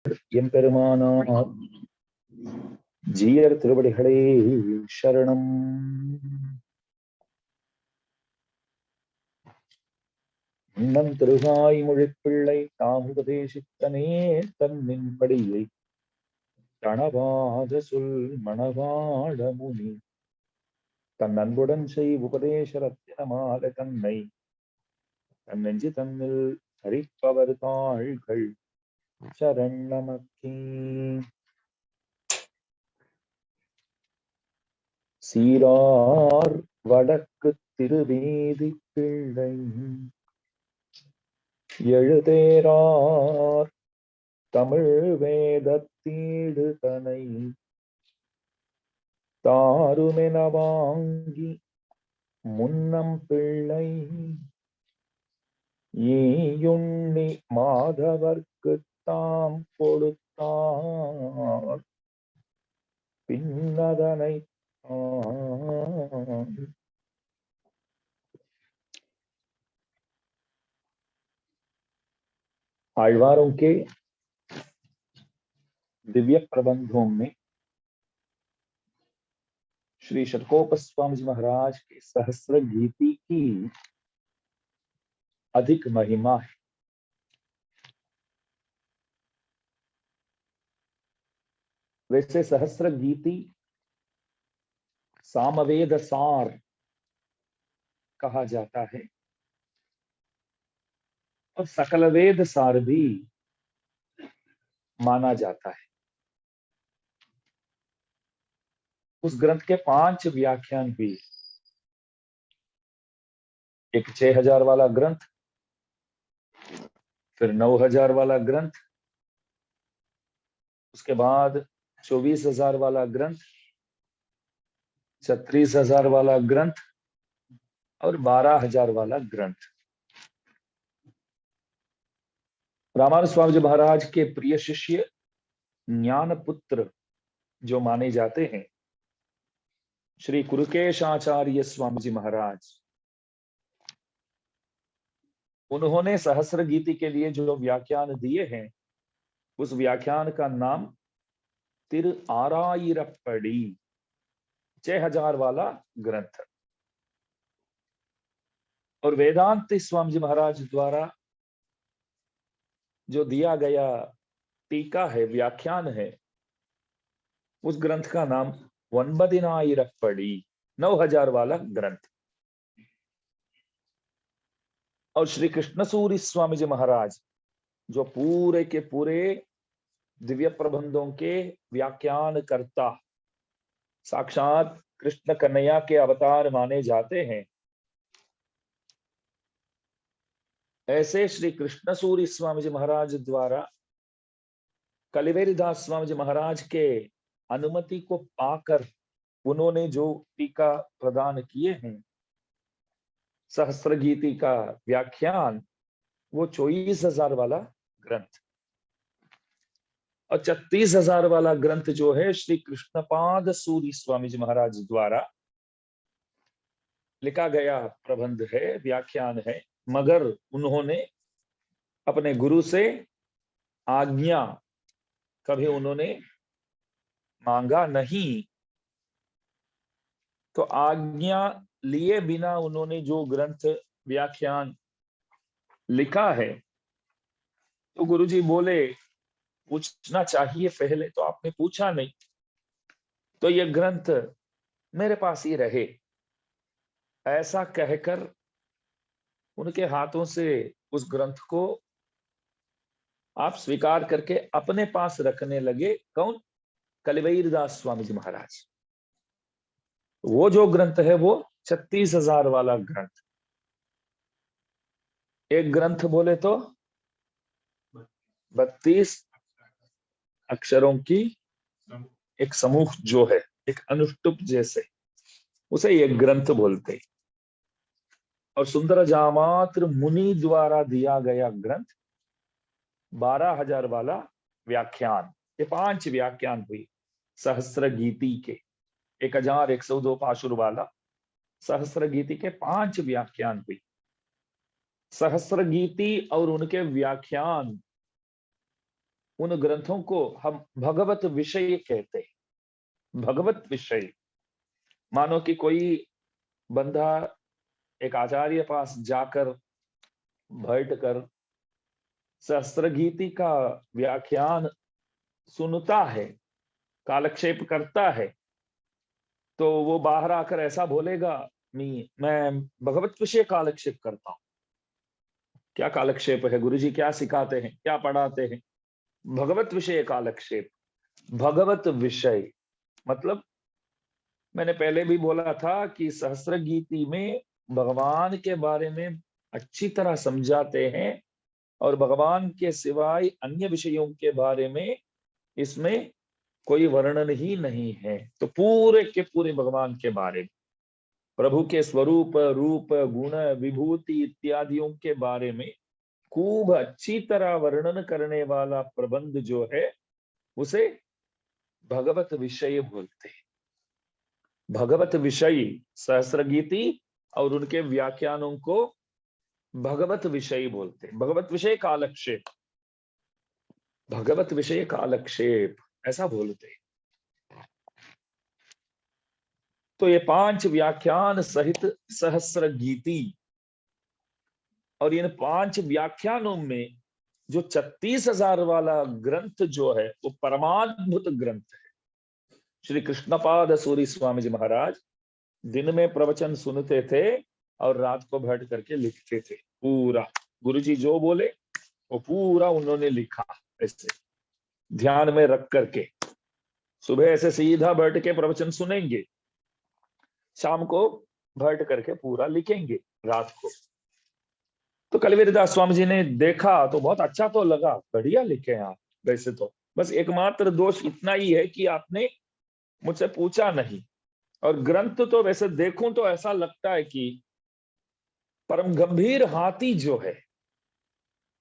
எம்பெருமானார் ஜீயர் திருவடிகளே சரணம். இன்னம் திருகாய் மொழிப்பிள்ளை தாமுபதேசித்தனே தன்னின்படியை தனவாத சொல் மணவாழ முனி தன் அன்புடன் செய் உபதேச ரத்தினமால தன்னை தன் நெஞ்சு தன்னில் தரிப்பவர் தாள்கள் சரணமக்கே. சீரார் வடக்கு திருவேதி பிள்ளை எழுதேரார் தமிழ் வேதத்தீடு தனை தாருமென வாங்கி முன்னம் பிள்ளை ஈயுண்ணி மாதவர்க்கு தாம் கொடுத்தார் பின்னதனை आழ்वारों के दिव्य प्रबंधों में श्री षटकोप स्वामी जी महाराज के सहस्र गीति की अधिक महिमा है। वैसे सहस्र गीति सामवेद सार कहा जाता है और सकल वेद सार भी माना जाता है। उस ग्रंथ के 5 व्याख्यान भी, एक 6000 वाला ग्रंथ, फिर 9000 वाला ग्रंथ, उसके बाद 24000 वाला ग्रंथ, 36000 वाला ग्रंथ और 12000 वाला ग्रंथ। रामानुज स्वामी जी महाराज के प्रिय शिष्य ज्ञान पुत्र जो माने जाते हैं श्री कुरुकेशाचार्य स्वामी जी महाराज, उन्होंने सहस्र गीति के लिए जो व्याख्यान दिए हैं उस व्याख्यान का नाम तिर आराइरप्पड़ी 6000 वाला ग्रंथ। और वेदांत स्वामी जी महाराज द्वारा जो दिया गया टीका है, व्याख्यान है, उस ग्रंथ का नाम 9,000 9000 वाला ग्रंथ। और श्री कृष्णसूरि स्वामी जी महाराज जो पूरे के पूरे दिव्य प्रबंधों के व्याख्यान करता, साक्षात कृष्ण कन्हैया के अवतार माने जाते हैं, ऐसे श्री कृष्णसूरि स्वामी जी महाराज द्वारा कलिवेरीदास स्वामी जी महाराज के अनुमति को पाकर उन्होंने जो टीका प्रदान किए हैं, सहस्र गीति का व्याख्यान, वो 24,000 वाला ग्रंथ। और 36,000 वाला ग्रंथ जो है श्री कृष्णपाद सूरि स्वामी जी महाराज द्वारा लिखा गया प्रबंध है, व्याख्यान है, मगर उन्होंने अपने गुरु से आज्ञा कभी उन्होंने मांगा नहीं। तो आज्ञा लिए बिना उन्होंने जो ग्रंथ व्याख्यान लिखा है, तो गुरुजी बोले पूछना चाहिए पहले, तो आपने पूछा नहीं, तो यह ग्रंथ मेरे पास ही रहे, ऐसा कहकर उनके हाथों से उस ग्रंथ को आप स्वीकार करके अपने पास रखने लगे। कौन? कलिवेरीदास स्वामी जी महाराज। वो जो ग्रंथ है वो 36,000 वाला ग्रंथ। एक ग्रंथ बोले तो 32 अक्षरों की एक समूह जो है, एक अनुष्टुप जैसे, उसे एक ग्रंथ बोलते। और सुंदर जामात्र मुनि द्वारा दिया गया ग्रंथ 12,000 वाला व्याख्यान। ये 5 व्याख्यान हुई सहस्र गीति के, 1102 पाशुर वाला सहस्र गीति के 5 व्याख्यान हुई। सहस्र गीति और उनके व्याख्यान उन ग्रंथों को हम भगवत विषय कहते हैं। भगवत विषय, मानो कि कोई बंदा एक आचार्य पास जाकर बैठकर सहस्त्र गीति का व्याख्यान सुनता है, कालक्षेप करता है, तो वो बाहर आकर ऐसा बोलेगा, मैं भगवत विषय कालक्षेप करता हूं। क्या कालक्षेप है? गुरुजी क्या सिखाते हैं, क्या पढ़ाते हैं? भगवत विषय कालक्षेप। भगवत विषय मतलब, मैंने पहले भी बोला था कि सहस्त्र गीति में भगवान के बारे में अच्छी तरह समझाते हैं, और भगवान के सिवाय अन्य विषयों के बारे में इसमें कोई वर्णन ही नहीं है। तो पूरे के पूरे भगवान के बारे में, प्रभु के स्वरूप, रूप, गुण, विभूति इत्यादियों के बारे में खूब अच्छी तरह वर्णन करने वाला प्रबंध जो है, उसे भगवत विषय बोलते हैं। भगवत विषय सहस्त्र गीति और उनके व्याख्यानों को भगवत विषय बोलते हैं। भगवत विषय कालक्षेप, भगवत विषय कालक्षेप ऐसा बोलते हैं। तो ये 5 व्याख्यान सहित सहस्त्र गीति, और इन 5 व्याख्यानों में जो 36,000 वाला ग्रंथ जो है, वो परमाद्भुत ग्रंथ है। श्री कृष्णपाद सूरी स्वामी जी महाराज दिन में प्रवचन सुनते थे और रात को बैठ करके लिखते थे। पूरा गुरुजी जो बोले वो पूरा उन्होंने लिखा, ऐसे ध्यान में रख करके। सुबह ऐसे सीधा बैठ के प्रवचन सुनेंगे, शाम को बैठ करके पूरा लिखेंगे, रात को। तो कलवीरदास स्वामी जी ने देखा तो बहुत अच्छा तो लगा, बढ़िया लिखे आप। वैसे तो बस एकमात्र दोष इतना ही है कि आपने मुझसे पूछा नहीं। और ग्रंथ तो वैसे देखूं तो ऐसा लगता है कि परम गंभीर हाथी जो है,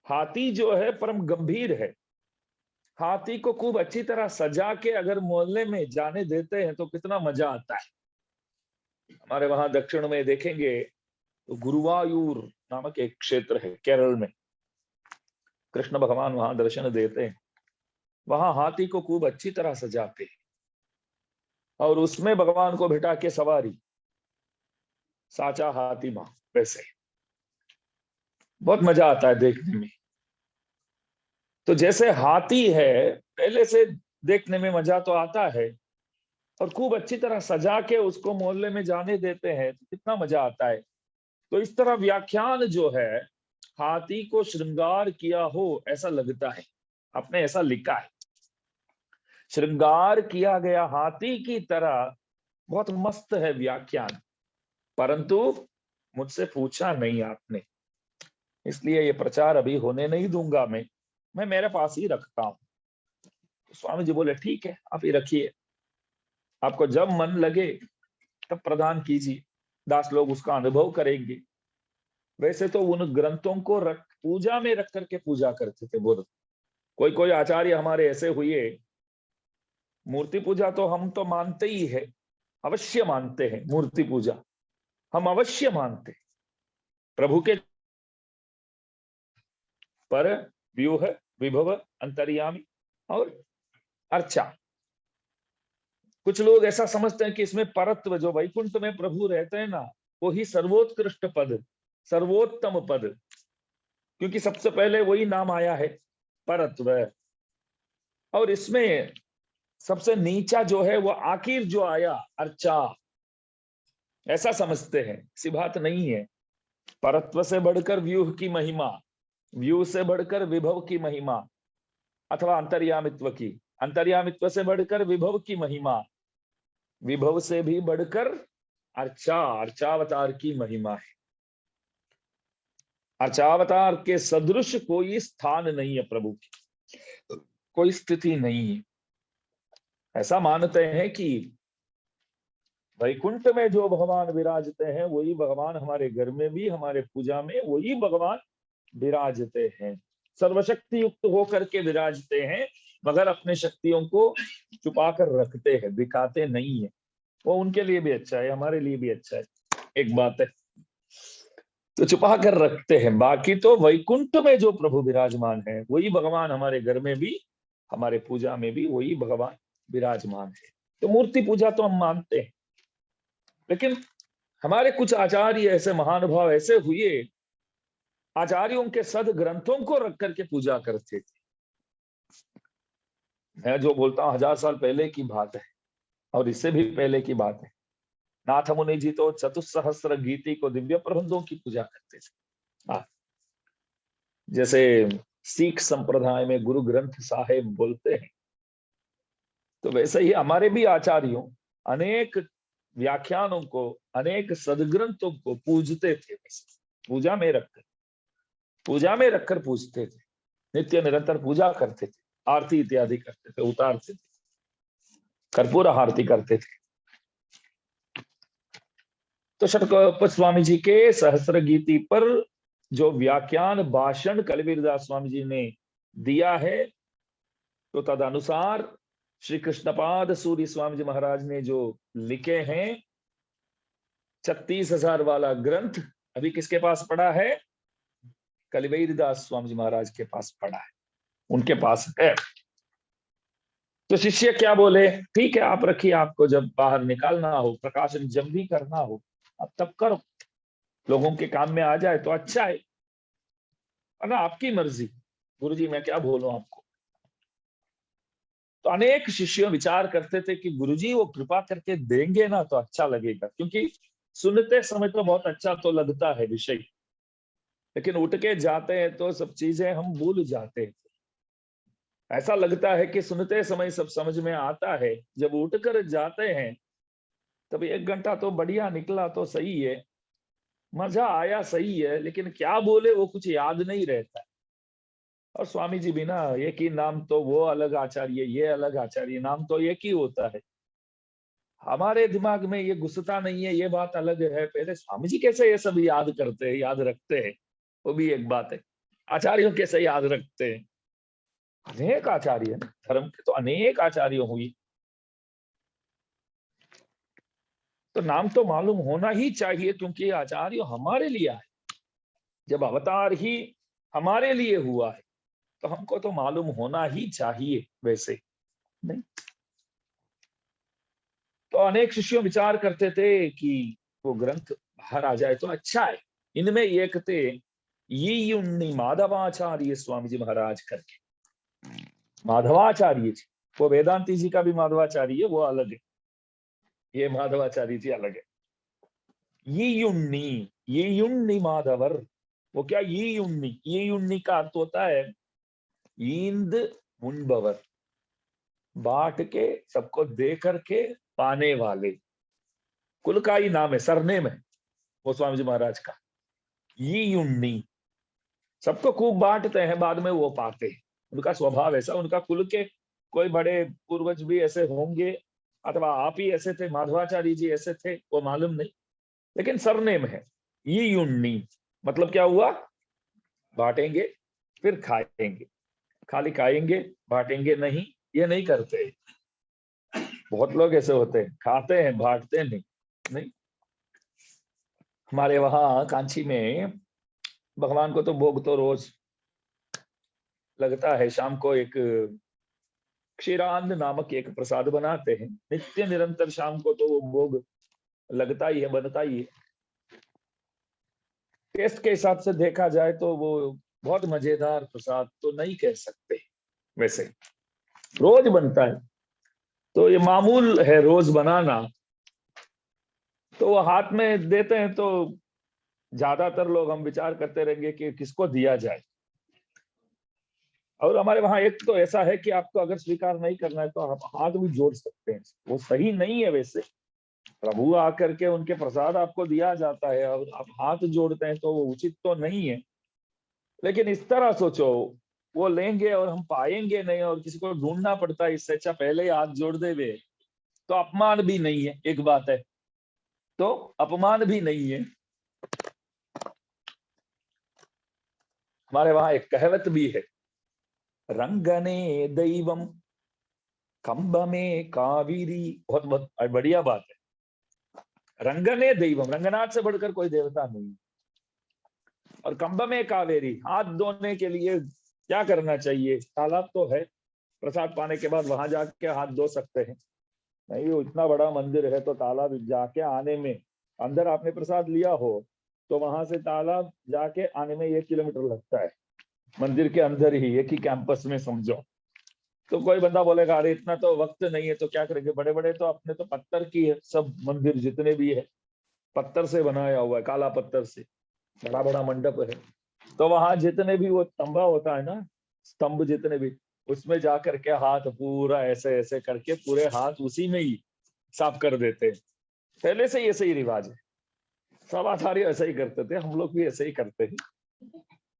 हाथी जो है परम गंभीर है। हाथी को खूब अच्छी तरह सजा के अगर मोहल्ले में जाने देते हैं तो कितना मजा आता है। हमारे वहां दक्षिण में देखेंगे तो गुरुवायूर नामक एक क्षेत्र है केरल में, कृष्ण भगवान वहां दर्शन देते हैं। वहां हाथी को खूब अच्छी तरह सजाते हैं और उसमें भगवान को बिठा के सवारी, साचा हाथी मां, वैसे बहुत मजा आता है देखने में। तो जैसे हाथी है, पहले से देखने में मजा तो आता है, और खूब अच्छी तरह सजा के उसको मोहल्ले में जाने देते हैं तो कितना मजा आता है। तो इस तरह व्याख्यान जो है, हाथी को श्रृंगार किया हो ऐसा लगता है। आपने ऐसा लिखा है, श्रृंगार किया गया हाथी की तरह, बहुत मस्त है व्याख्यान। परंतु मुझसे पूछा नहीं आपने, इसलिए ये प्रचार अभी होने नहीं दूंगा। मैं मेरे पास ही रखता हूं। तो स्वामी जी बोले ठीक है, आप ही रखिए, आपको जब मन लगे तब प्रदान कीजिए, दास लोग उसका अनुभव करेंगे। वैसे तो उन ग्रंथों को रख पूजा में रख करके पूजा करते थे वो। कोई कोई आचार्य हमारे ऐसे हुए, मूर्ति पूजा तो हम तो मानते ही है, अवश्य मानते हैं मूर्ति पूजा, हम अवश्य मानते। प्रभु के पर, व्यूह, विभव, अंतर्यामी और अर्चा। कुछ लोग ऐसा समझते हैं कि इसमें परत्व, जो वैकुंठ में प्रभु रहते हैं ना, वो ही सर्वोत्कृष्ट पद, सर्वोत्तम पद, क्योंकि सबसे पहले वही नाम आया है, परत्व। और इसमें सबसे नीचा जो है वो आखिर जो आया, अर्चा, ऐसा समझते हैं। ऐसी बात नहीं है। परत्व से बढ़कर व्यूह की महिमा, व्यूह से बढ़कर विभव की महिमा, अथवा अंतर्यामित्व की, अंतर्यामित्व से बढ़कर विभव की महिमा, विभव से भी बढ़कर अर्चा, अर्चावतार की महिमा है। अर्चावतार के सदृश कोई स्थान नहीं है प्रभु की, कोई स्थिति नहीं है। ऐसा मानते हैं कि वैकुंठ में जो भगवान विराजते हैं वही भगवान हमारे घर में भी, हमारे पूजा में वही भगवान विराजते हैं। सर्वशक्ति युक्त होकर के विराजते हैं, मगर अपने शक्तियों को छुपा कर रखते हैं, दिखाते नहीं है। वो उनके लिए भी अच्छा है, हमारे लिए भी अच्छा है, एक बात है। तो छुपा कर रखते हैं। बाकी तो वैकुंठ में जो प्रभु विराजमान है वही भगवान हमारे घर में भी हमारे पूजा में भी वही भगवान विराजमान है। तो मूर्ति पूजा तो हम मानते हैं, लेकिन हमारे कुछ आचार्य ऐसे महानुभाव ऐसे हुए, आचार्यों के सद ग्रंथों को रख करके पूजा करते थे। मैं जो बोलता हूँ 1000 साल पहले की बात है, और इससे भी पहले की बात है। नाथ मुनि जी तो चतुस्सहस्र गीति को, दिव्य प्रबंधों की पूजा करते थे। जैसे सिख संप्रदाय में गुरु ग्रंथ साहिब बोलते हैं, तो वैसे ही हमारे भी आचार्यों अनेक व्याख्यानों को, अनेक सदग्रंथों को पूजते थे। पूजा में रखकर पूजते थे, नित्य निरंतर पूजा करते थे, आरती इत्यादि करते थे, उतारते थे, कर्पूर आरती करते थे। तो षटकोप स्वामी जी के सहस्र गीति पर जो व्याख्यान भाषण कलिवीरदास स्वामी जी ने दिया है, तो तदनुसार श्री कृष्णपाद सूरी स्वामी जी महाराज ने जो लिखे हैं 36,000 वाला ग्रंथ अभी किसके पास पड़ा है? कलिवीरदास स्वामी जी महाराज के पास पड़ा है, उनके पास है। तो शिष्य क्या बोले, ठीक है आप रखिए, आपको जब बाहर निकालना हो, प्रकाशन जब भी करना हो आप तब करो, लोगों के काम में आ जाए तो अच्छा है, ना आपकी मर्जी। गुरुजी मैं क्या बोलूं आपको। तो अनेक शिष्य विचार करते थे कि गुरुजी वो कृपा करके देंगे ना तो अच्छा लगेगा, क्योंकि सुनते समय तो बहुत अच्छा तो लगता है विषय, लेकिन उठ के जाते हैं तो सब चीजें हम भूल जाते हैं। ऐसा लगता है कि सुनते समय सब समझ में आता है, जब उठकर जाते हैं तब 1 घंटा तो बढ़िया निकला तो सही है, मजा आया सही है, लेकिन क्या बोले वो कुछ याद नहीं रहता। और स्वामी जी बिना एक ही नाम, तो वो अलग आचार्य, ये अलग आचार्य, नाम तो एक ही होता है। हमारे दिमाग में ये घुसता नहीं है, ये बात अलग है। पहले स्वामी जी कैसे ये सब याद करते हैं, याद रखते हैं, वो भी एक बात है। आचार्यों कैसे याद रखते हैं, अनेक आचार्य, धर्म के तो अनेक आचार्य हुई, तो नाम तो मालूम होना ही चाहिए, क्योंकि आचार्य हमारे लिए आए। जब अवतार ही हमारे लिए हुआ है तो हमको तो मालूम होना ही चाहिए, वैसे नहीं। तो अनेक शिष्यों विचार करते थे कि वो ग्रंथ बाहर आ जाए तो अच्छा है। इनमें एक थे ये माधवाचार्य स्वामी जी महाराज करके, माधवाचार्य जी, वो वेदांती जी का भी माधवाचार्य, वो अलग है, ये माधवाचार्य जी अलग है। ये युन्नी माधवर, वो क्या ये युन्नी का अर्थ होता है ईंद मुंबवर, बांट के सबको दे करके पाने वाले, कुल का ही नाम है, सरनेम है वो स्वामी जी महाराज का। ये युन्नी सबको खूब बांटते हैं, बाद में वो पाते हैं, उनका स्वभाव ऐसा। उनका कुल के कोई बड़े पूर्वज भी ऐसे होंगे, अथवा आप ही ऐसे थे, माधवाचार्य जी ऐसे थे, वो मालूम नहीं, लेकिन सरनेम है ये युन्नी। मतलब क्या हुआ, बांटेंगे फिर खाएंगे, खाली खाएंगे बांटेंगे नहीं, ये नहीं करते। बहुत लोग ऐसे होते हैं, खाते हैं बांटते नहीं। नहीं, हमारे वहां कांची में भगवान को तो भोग तो रोज लगता है। शाम को एक क्षीरान्न नामक एक प्रसाद बनाते हैं, नित्य निरंतर शाम को तो वो भोग लगता ही है, बनता ही है। टेस्ट के हिसाब से देखा जाए तो वो बहुत मजेदार प्रसाद तो नहीं कह सकते, वैसे रोज बनता है तो ये मामूल है रोज बनाना, तो वो हाथ में देते हैं तो ज्यादातर लोग हम विचार करते रहेंगे कि किसको दिया जाए। और हमारे वहां एक तो ऐसा है कि आपको अगर स्वीकार नहीं करना है तो आप हाथ भी जोड़ सकते हैं, वो सही नहीं है वैसे। प्रभु आकर के उनके प्रसाद आपको दिया जाता है और आप हाथ जोड़ते हैं तो वो उचित तो नहीं है। लेकिन इस तरह सोचो, वो लेंगे और हम पाएंगे नहीं और किसी को ढूंढना पड़ता है, इससे अच्छा पहले ही हाथ जोड़ दे वे, तो अपमान भी नहीं है, एक बात है, तो अपमान भी नहीं है। हमारे वहां एक कहावत भी है, रंगने दैवम कंब में कावेरी, बहुत बहुत बढ़िया बात है। रंगने दैवम, रंगनाथ से बढ़कर कोई देवता नहीं, और कंब में कावेरी, हाथ धोने के लिए क्या करना चाहिए, तालाब तो है, प्रसाद पाने के बाद वहां जाके हाथ धो सकते हैं? नहीं, वो इतना बड़ा मंदिर है तो तालाब जाके आने में, अंदर आपने प्रसाद लिया हो तो वहां से तालाब जाके आने में 1 किलोमीटर लगता है, मंदिर के अंदर ही, एक ही कैंपस में समझो। तो कोई बंदा बोलेगा अरे इतना तो वक्त नहीं है तो क्या करेंगे, बड़े बड़े तो अपने तो पत्थर की है सब मंदिर जितने भी है, पत्थर से बनाया हुआ है, काला पत्थर से, बड़ा बड़ा मंडप है। तो वहां जितने भी वो तंबा होता है ना, स्तंभ जितने भी, उसमें जा करके हाथ पूरा ऐसे ऐसे करके पूरे हाथ उसी में ही साफ कर देते हैं। पहले से ही ऐसे ही रिवाज है, सब आचार्य ऐसे ही करते थे, हम लोग भी ऐसे ही करते हैं।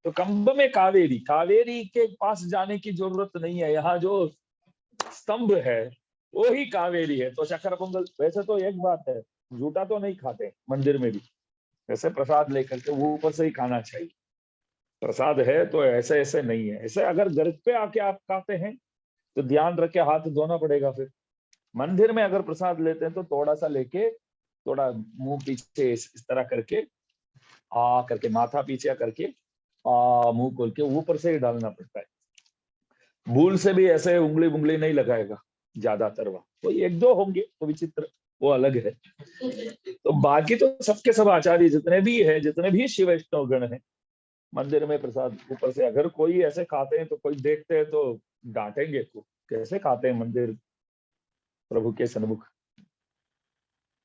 तो कंब में कावेरी, कावेरी के पास जाने की जरूरत नहीं है, यहाँ जो स्तंभ है वो ही कावेरी है। तो शक्कर पोंगल वैसे तो एक बात है, जूठा तो नहीं खाते मंदिर में भी, वैसे प्रसाद लेकर के वो ऊपर से ही खाना चाहिए, प्रसाद है तो ऐसे ऐसे नहीं है। ऐसे अगर घर पे आके आप खाते हैं तो ध्यान रख के हाथ धोना पड़ेगा। फिर मंदिर में अगर प्रसाद लेते हैं तो थोड़ा सा लेके, थोड़ा मुंह पीछे इस तरह करके, आ करके माथा पीछे करके, मुंह खोल के ऊपर से ही डालना पड़ता है। भूल से भी ऐसे उंगली उंगली नहीं लगाएगा ज्यादातर, वह कोई एक दो होंगे तो विचित्र, वो अलग है। तो बाकी तो सबके सब आचार्य जितने भी है, जितने भी शिव वैष्णव गण है, मंदिर में प्रसाद ऊपर से, अगर कोई ऐसे खाते हैं तो कोई देखते हैं तो डांटेंगे को, कैसे खाते हैं मंदिर प्रभु के सन्मुख।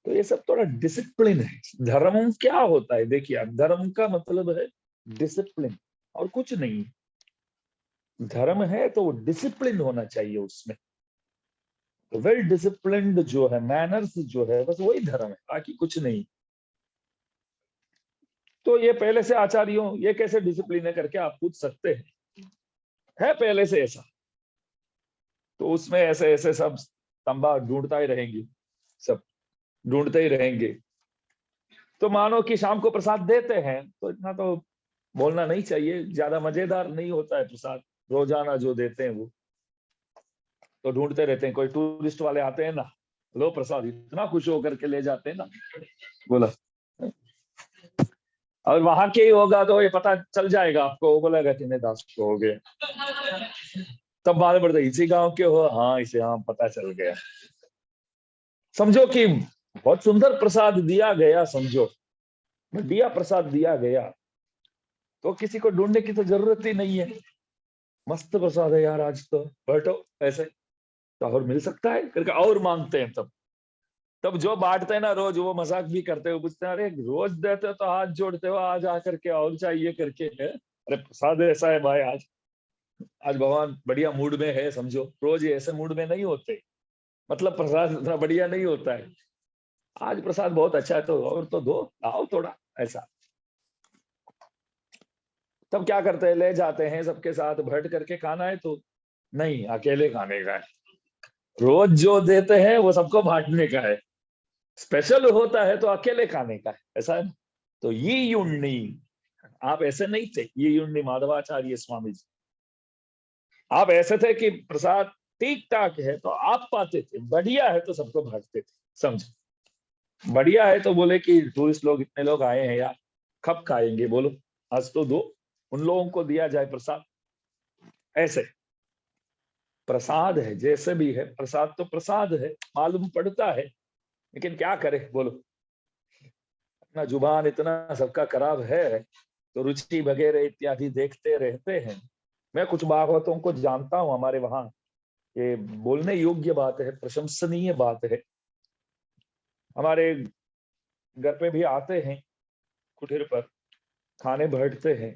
तो ये सब थोड़ा डिसिप्लिन है। धर्म क्या होता है, देखिए धर्म का मतलब है डिसिप्लिन और कुछ नहीं। धर्म है तो डिसिप्लिन होना चाहिए उसमें, वेल डिसिप्लिन्ड जो है, मैनर्स जो है, बस वही धर्म है, बाकी कुछ नहीं। तो ये पहले से आचार्यों ये कैसे डिसिप्लिन है करके आप पूछ सकते हैं, है पहले से ऐसा। तो उसमें ऐसे ऐसे सब तंबा ढूंढता ही रहेंगे, सब ढूंढते ही रहेंगे। तो मानो कि शाम को प्रसाद देते हैं तो इतना तो बोलना नहीं चाहिए, ज्यादा मजेदार नहीं होता है प्रसाद रोजाना जो देते हैं वो। तो ढूंढते रहते हैं, कोई टूरिस्ट वाले आते हैं ना, लो प्रसाद, इतना खुश होकर के ले जाते हैं ना, बोला। और वहां के ही होगा तो ये पता चल जाएगा आपको, वो बोलेगा कि दास को हो गया, तब मालूम पड़ता इसी गांव के हो, हाँ इसे, हाँ पता चल गया। समझो कि बहुत सुंदर प्रसाद दिया गया, समझो बढ़िया प्रसाद दिया गया, तो किसी को ढूंढने की तो जरूरत ही नहीं है। मस्त प्रसाद है यार आज तो, बैठो ऐसे, तो और मिल सकता है करके और मांगते हैं। तब तब जो बांटते हैं ना रोज, वो मजाक भी करते हो, पूछते हैं अरे रोज देते हो तो हाथ जोड़ते हो, आज आकर के और चाहिए करके है। अरे प्रसाद ऐसा है भाई, आज आज भगवान बढ़िया मूड में है, समझो रोज ये ऐसे मूड में नहीं होते, मतलब प्रसाद इतना बढ़िया नहीं होता है, आज प्रसाद बहुत अच्छा है तो और तो दो, आओ थोड़ा ऐसा। तब क्या करते हैं, ले जाते हैं सबके साथ बैठ करके खाना है तो नहीं, अकेले खाने का है। रोज जो देते हैं वो सबको बांटने का है, स्पेशल होता है तो अकेले खाने का है, ऐसा है ना। तो ये युण्णी, आप ऐसे नहीं थे, ये युण्णी माधवाचार्य स्वामी जी, आप ऐसे थे कि प्रसाद ठीक ठाक है तो आप पाते थे, बढ़िया है तो सबको बांटते थे, समझो। बढ़िया है तो बोले कि टूरिस्ट लोग इतने लोग आए हैं यार, कब खाएंगे बोलो, आज तो दो, उन लोगों को दिया जाए प्रसाद। ऐसे प्रसाद है, जैसे भी है प्रसाद तो प्रसाद है, मालूम पड़ता है, लेकिन क्या करे बोलो, अपना जुबान इतना सबका खराब है, तो रुचि वगैरह इत्यादि देखते रहते हैं। मैं कुछ भागवतों को जानता हूँ हमारे वहां, ये बोलने योग्य बात है, प्रशंसनीय बात है। हमारे घर पे भी आते हैं, कुटीर पर खाने बैठते हैं,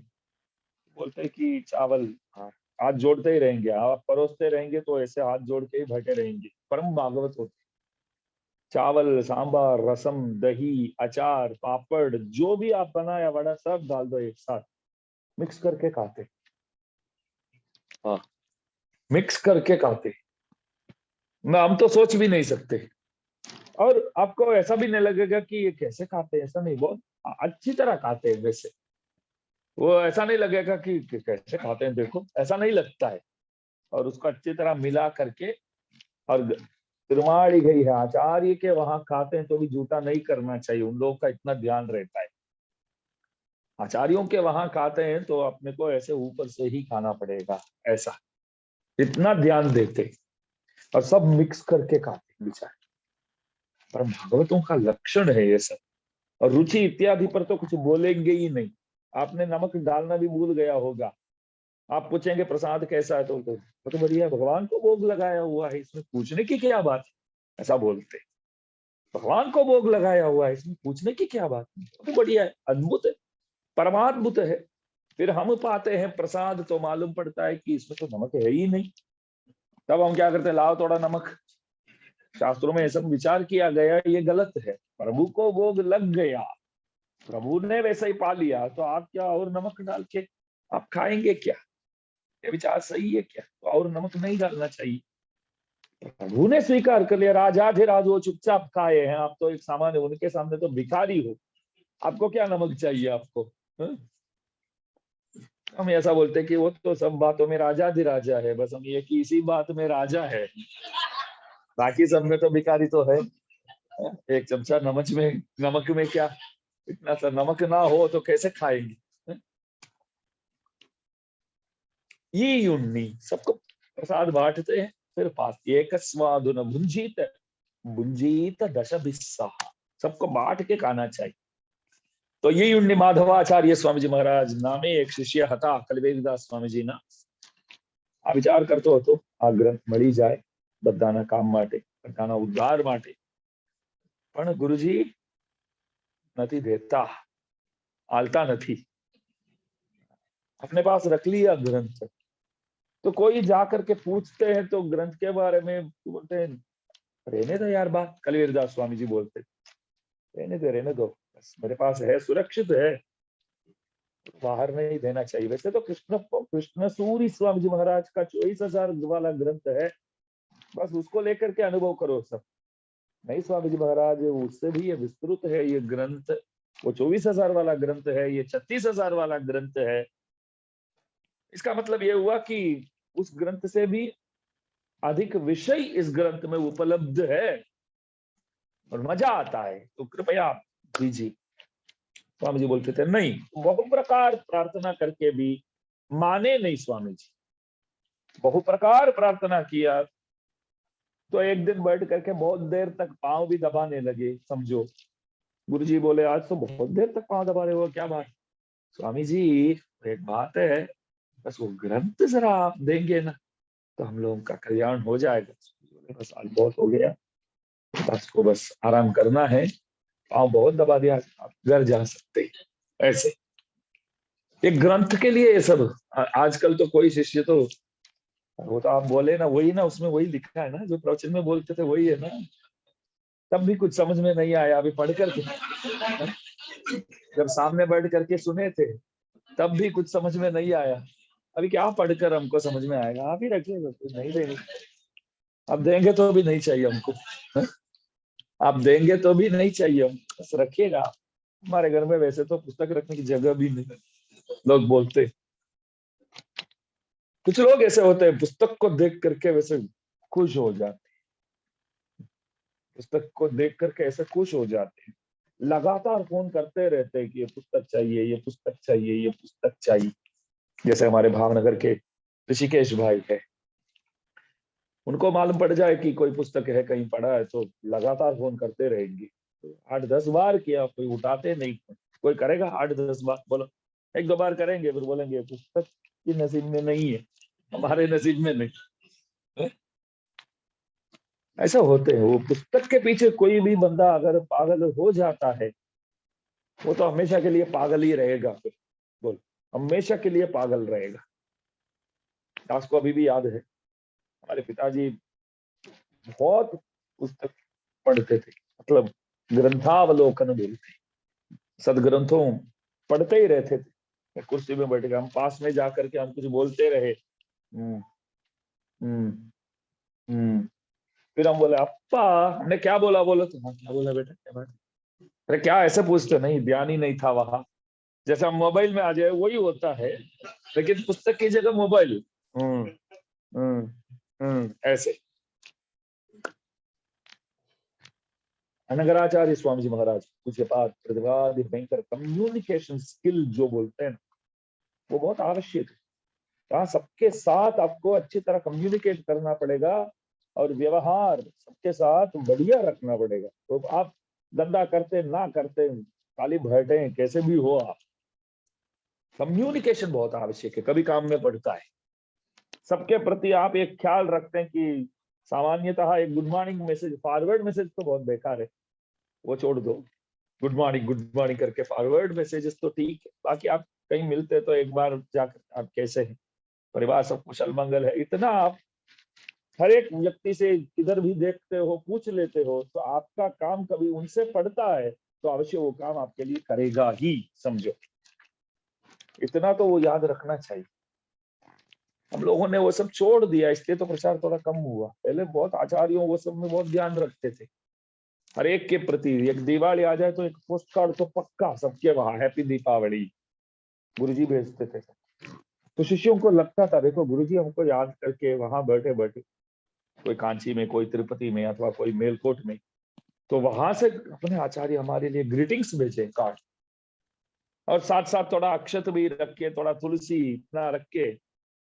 बोलते हैं कि चावल, हाँ, हाथ जोड़ते ही रहेंगे, आप परोसते रहेंगे तो ऐसे हाथ जोड़ के ही बैठे रहेंगे, परम भागवत होते। चावल, सांभर, रसम, दही, अचार, पापड़, जो भी आप बनाया वड़ा सब डाल दो एक साथ, मिक्स करके खाते। हाँ, मिक्स करके खाते, मैं हम तो सोच भी नहीं सकते। और आपको ऐसा भी नहीं लगेगा कि ये कैसे खाते हैं, ऐसा नहीं, बहुत अच्छी तरह खाते हैं वैसे, वो ऐसा नहीं लगेगा कि कैसे खाते हैं देखो, ऐसा नहीं लगता है। और उसको अच्छी तरह मिला करके, और तिरुमाड़ी गई है आचार्य के वहां खाते हैं तो भी जूठा नहीं करना चाहिए, उन लोगों का इतना ध्यान रहता है। आचार्यों के वहां खाते हैं तो अपने को ऐसे ऊपर से ही खाना पड़ेगा, ऐसा। इतना ध्यान देते और सब मिक्स करके खाते बेचारे। पर भागवतों का लक्षण है ये सब। और रुचि इत्यादि पर तो कुछ बोलेंगे ही नहीं। आपने नमक डालना भी भूल गया होगा, आप पूछेंगे प्रसाद कैसा है, तो वो तो बढ़िया है, भगवान को भोग लगाया हुआ है, इसमें पूछने की क्या बात है, ऐसा बोलते। भगवान को भोग लगाया हुआ है, इसमें पूछने की क्या बात है, तो बढ़िया है, अद्भुत है, परमाद्भुत है। फिर हम पाते हैं प्रसाद तो मालूम पड़ता है कि इसमें तो नमक है ही नहीं। तब हम क्या करते हैं, लाओ थोड़ा नमक। शास्त्रों में ऐसा विचार किया गया, ये गलत है। प्रभु को भोग लग गया, प्रभु ने वैसा ही पा लिया, तो आप क्या और नमक डाल के आप खाएंगे क्या? ये विचार सही है क्या? तो और नमक नहीं डालना चाहिए। प्रभु ने स्वीकार कर लिया, राजाधिराज वो चुपचाप खाए हैं, आप तो एक सामान्य, उनके सामने तो भिखारी हो, आपको क्या नमक चाहिए आपको? हा? हम ऐसा बोलते कि वो तो सब बातों में राजाधिराजा है, बस हम ये कि इसी बात में राजा है, बाकी सब में तो भिखारी तो है। एक चमचा नमक में क्या इतना सा नमक ना हो तो कैसे खाएंगे? ये युन्नी सबको प्रसाद बांटते हैं, फिर पास एक स्वादुन भुंजीत भुंजीत दश बिस्सा, सबको बांट के खाना चाहिए। तो ये युन्नी माधवाचार्य स्वामी जी महाराज नामे एक शिष्य हता कलिवेगदास स्वामी जी ना। આ વિચાર કરતો હતો આ ગ્રંથ મળી જાય બધાના કામ માટે, બધાના ઉદ્ધાર માટે, પણ ગુરુજી નથી દેતા, आलता नहीं। अपने पास रख लिया ग्रंथ, तो कोई जाकर के पूछते हैं तो ग्रंथ के बारे में बोलते हैं रहने दो यार, बात कलिवीरदास स्वामी जी बोलते रहने दो, बस मेरे पास है, सुरक्षित है, बाहर नहीं देना चाहिए। वैसे तो कृष्ण सूरी स्वामी जी महाराज का 24,000 वाला ग्रंथ है, बस उसको लेकर के अनुभव करो सब। नहीं स्वामी जी महाराज, उससे भी ये विस्तृत है ये ग्रंथ, वो 24,000 वाला ग्रंथ है, ये 36,000 वाला ग्रंथ है। इसका मतलब ये हुआ कि उस ग्रंथ से भी अधिक विषय इस ग्रंथ में उपलब्ध है और मजा आता है, तो कृपया दीजिए। स्वामी जी बोलते थे नहीं, बहु प्रकार प्रार्थना करके भी माने नहीं स्वामी जी। बहु प्रकार प्रार्थना किया तो एक दिन बैठ करके बहुत देर तक पांव भी दबाने लगे, समझो। गुरुजी बोले आज तो बहुत देर तक पांव दबा रहे हो, क्या बात? स्वामी जी एक बात है, बस वो ग्रंथ जरा आप देंगे ना तो हम लोगों का कल्याण हो जाएगा। बस आज बहुत हो गया, बस को बस आराम करना है, पांव बहुत दबा दिया, आप घर जा सकते हैं। ऐसे एक ग्रंथ के लिए ये सब। आजकल तो कोई शिष्य तो, वो तो आप बोले ना वही ना, उसमें वही लिखा है ना जो प्रवचन में बोलते थे, वही है ना। तब भी कुछ समझ में नहीं आया, अभी पढ़ करके जब सामने बैठ करके सुने थे तब भी कुछ समझ में नहीं आया। अभी क्या पढ़कर हमको समझ में आएगा? आप ही रखिएगा, कुछ नहीं देंगे, आप देंगे तो भी नहीं चाहिए हमको, आप देंगे तो भी नहीं चाहिए हम, बस रखिएगा। हमारे घर में वैसे तो पुस्तक रखने की जगह भी नहीं, लोग बोलते। कुछ लोग ऐसे होते हैं पुस्तक को देख करके वैसे खुश हो जाते, पुस्तक को देख करके ऐसे खुश हो जाते हैं, लगातार फोन करते रहते हैं कि ये पुस्तक चाहिए, ये पुस्तक चाहिए, ये पुस्तक चाहिए। जैसे हमारे भावनगर के ऋषिकेश भाई है, उनको मालूम पड़ जाए कि कोई पुस्तक है कहीं पड़ा है तो लगातार फोन करते रहेंगे। तो 8-10 बार किया, कोई उठाते नहीं, कोई करेगा 8-10 बार? बोलो, 1-2 बार करेंगे, फिर बोलेंगे पुस्तक की नसीब में नहीं है, हमारे नसीब में नहीं है। ऐसा होते हैं, वो पुस्तक के पीछे कोई भी बंदा अगर पागल हो जाता है, वो तो हमेशा के लिए पागल ही रहेगा। फिर बोल, हमेशा के लिए पागल रहेगा। दास को अभी भी याद है, हमारे पिताजी बहुत पुस्तक पढ़ते थे, मतलब ग्रंथावलोकन बोलते, सदग्रंथों पढ़ते ही रहते थे। कुर्सी में बैठ के हम पास में जाकर के हम कुछ बोलते रहे, हम्म हम्म हम्म, फिर हम बोले अप्पा हमने क्या बोला? बोलो तो, हाँ क्या बोला बेटा, क्या बात? अरे क्या ऐसे पूछते? नहीं, ध्यान ही नहीं था वहां। जैसे हम मोबाइल में आ जाए वही होता है, लेकिन पुस्तक की जगह मोबाइल। हम्म ऐसे। अनगराचार्य स्वामी जी महाराज पूछे पाठ प्रतिवादी भयंकर कम्युनिकेशन स्किल जो बोलते हैं वो बहुत आवश्यक है। कहा सबके साथ आपको अच्छी तरह कम्युनिकेट करना पड़ेगा और व्यवहार सबके साथ बढ़िया रखना पड़ेगा। तो आप धंधा करते ना करते, खाली बैठे, कैसे भी हो, आप कम्युनिकेशन बहुत आवश्यक है, कभी काम में पड़ता है। सबके प्रति आप एक ख्याल रखते हैं कि सामान्यतः एक good morning message, forward message तो बहुत बेकार है, वो छोड़ दो। गुड मॉर्निंग करके फॉरवर्ड मैसेजेस तो ठीक है, बाकी आप कहीं मिलते तो एक बार जाकर आप कैसे हैं, परिवार सब कुशल मंगल है, इतना आप हर एक व्यक्ति से किधर भी देखते हो पूछ लेते हो, तो आपका काम कभी उनसे पड़ता है तो अवश्य वो काम आपके लिए करेगा ही, समझो। इतना तो वो याद रखना चाहिए। हम लोगों ने वो सब छोड़ दिया, इसलिए तो प्रचार थोड़ा कम हुआ। पहले बहुत आचार्यों वो सब में बहुत ध्यान रखते थे हर एक के प्रति। एक दिवाली आ जाए तो एक पोस्ट कार्ड तो पक्का सबके वहां, हैप्पी दीपावली गुरुजी भेजते थे। तो शिष्यों को लगता था देखो गुरुजी हमको याद करके वहां बैठे बैठे, कोई कांची में, कोई तिरुपति में, अथवा कोई मेलकोट में, तो वहां से अपने आचार्य हमारे लिए ग्रीटिंग्स भेजे कार्ड, और साथ साथ थोड़ा अक्षत भी रख के, थोड़ा तुलसी इतना रख के,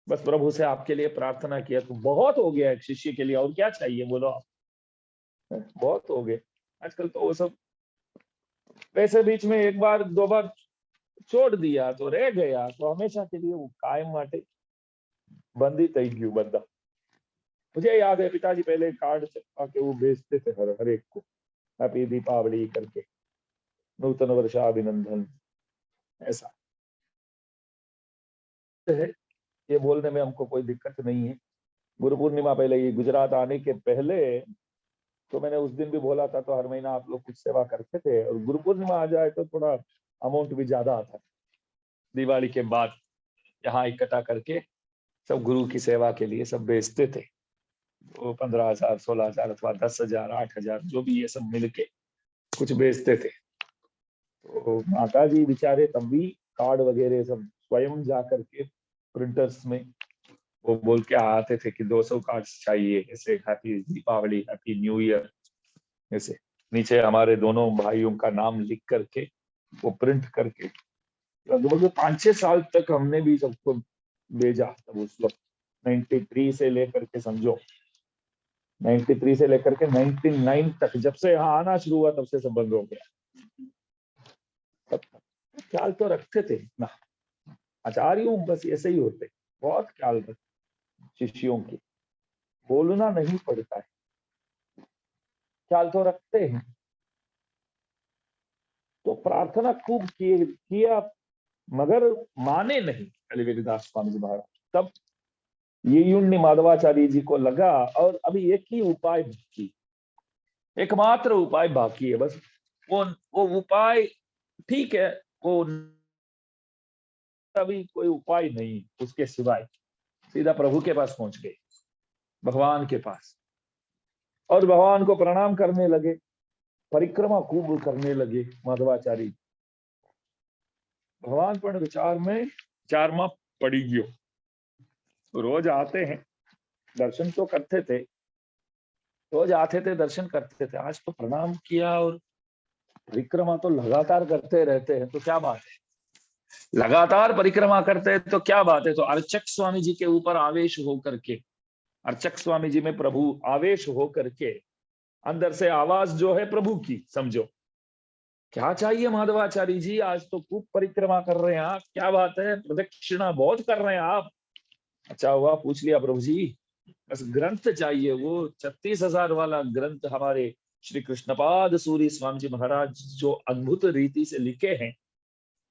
बस प्रभु से आपके लिए प्रार्थना किया तो बहुत हो गया एक शिष्य के लिए। और क्या चाहिए बोलो आप, बहुत हो गए। आजकल तो वो सब वैसे बीच में एक बार दो बार छोड़ दिया तो रह गया, तो हमेशा के लिए वो कायम माटे बंदी तई गयु बंदा। मुझे याद है पिताजी पहले कार्ड छपा के वो भेजते थे हर एक को, हैप्पी दीपावली करके, नूतन वर्षाभिनंदन, ऐसा है। ये बोलने में हमको कोई दिक्कत नहीं है। गुरु पूर्णिमा पहले, ये गुजरात आने के पहले तो मैंने उस दिन भी बोला था, तो हर महीना आप लोग कुछ सेवा करते थे, और गुरु पूर्णिमा आ जाए तो थोड़ा अमाउंट भी ज्यादा आता है। दिवाली के बाद यहाँ इकट्ठा करके सब गुरु की सेवा के लिए सब भेजते थे, वो 15,000, 16,000 अथवा 10,000, 8,000 जो भी ये सब मिलके कुछ भेजते थे। तो माता जी बेचारे तब भी कार्ड वगैरह सब स्वयं जा करके प्रिंटर्स में वो बोल के आते थे कि 200 कार्ड्स चाहिए, ऐसे happy Deepawali, happy new year, ऐसे नीचे हमारे दोनों भाइयों का नाम लिख करके वो प्रिंट करके लगभग 5-6 साल तक हमने भी सबको भेजा। तब उस वक्त 93 से लेकर के समझो, 93 से लेकर के 99 तक, जब से यहाँ आना शुरू हुआ तब से सब बंद हो गया। तब ख्याल तो रखते थे ना, आचार्यों बस ऐसे ही होते, बहुत ख्याल रखते शिष्यों की, बोलना नहीं पड़ता है, ख्याल तो रखते हैं। तो प्रार्थना खूब किया, मगर माने नहीं कलिवेदास स्वामी जी महाराज। तब ये युण्य माधवाचार्य जी को लगा, और अभी एक ही उपाय बाकी, एकमात्र उपाय बाकी है बस। वो उपाय ठीक है, वो अभी कोई उपाय नहीं उसके सिवाय। सीधा प्रभु के पास पहुंच गए, भगवान के पास, और भगवान को प्रणाम करने लगे, परिक्रमा खूब करने लगे माधवाचार्य। भगवान पर विचार में पड़ी गयो। रोज आते हैं, दर्शन तो करते थे, रोज आते थे, दर्शन करते थे, आज तो प्रणाम किया और परिक्रमा तो लगातार करते रहते हैं, तो क्या बात है, लगातार परिक्रमा करते हैं तो क्या बात है। तो अर्चक स्वामी जी के ऊपर आवेश हो करके, अर्चक स्वामी जी में प्रभु आवेश हो करके, अंदर से आवाज जो है प्रभु की, समझो क्या चाहिए माधवाचार्य जी, आज तो खूब परिक्रमा कर रहे हैं आप, क्या बात है, प्रदक्षिणा बहुत कर रहे हैं आप। अच्छा हुआ पूछ लिया प्रभु जी, बस ग्रंथ चाहिए, वो 36,000 वाला ग्रंथ हमारे श्री कृष्णपाद सूरी स्वामी जी महाराज जो अद्भुत रीति से लिखे हैं।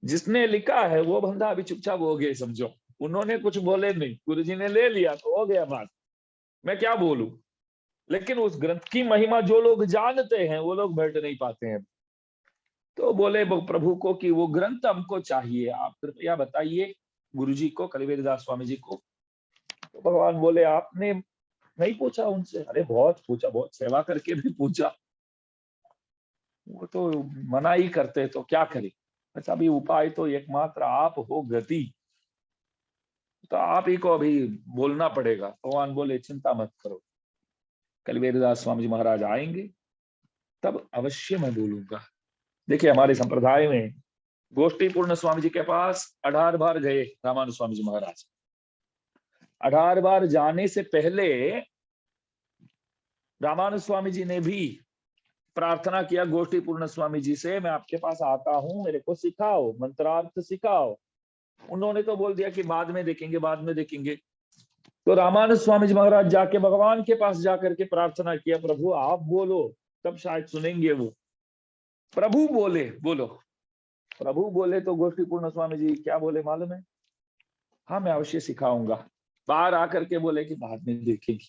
जिसने लिखा है वो बंदा अभी चुपचाप हो गए, समझो, उन्होंने कुछ बोले नहीं, गुरु जी ने ले लिया तो हो गया बात, मैं क्या बोलूं। लेकिन उस ग्रंथ की महिमा जो लोग जानते हैं वो लोग बैठ नहीं पाते हैं। तो बोले प्रभु को कि वो ग्रंथ हमको चाहिए, आप कृपया बताइए गुरु जी को, कलिवेदास स्वामी जी को। तो भगवान बोले आपने नहीं पूछा उनसे? अरे बहुत पूछा, बहुत सेवा करके भी पूछा, वो तो मना ही करते, तो क्या करें। अच्छा अभी उपाय तो एकमात्र आप हो गति, तो आप ही को अभी बोलना पड़ेगा। भगवान बोले चिंता मत करो, कलिवेदास स्वामी जी महाराज आएंगे तब अवश्य मैं बोलूंगा। देखिए हमारे संप्रदाय में गोष्ठी पूर्ण स्वामी जी के पास 18 बार गए रामानुज स्वामी जी महाराज, 18 बार जाने से पहले रामानुज स्वामी जी ने भी प्रार्थना किया गोष्ठी पूर्ण स्वामी जी से, मैं आपके पास आता हूं, मेरे को सिखाओ, मंत्रार्थ सिखाओ। उन्होंने तो बोल दिया कि बाद में देखेंगे, बाद में देखेंगे। तो रामानुज स्वामी जी महाराज जाके भगवान के पास जाकर के प्रार्थना किया, प्रभु आप बोलो, तब शायद सुनेंगे वो। प्रभु बोले, बोलो। प्रभु बोले तो गोष्ठी पूर्ण स्वामी जी क्या बोले मालूम है? हाँ मैं अवश्य सिखाऊंगा। बाहर आकर के बोले कि बाद में देखेंगे।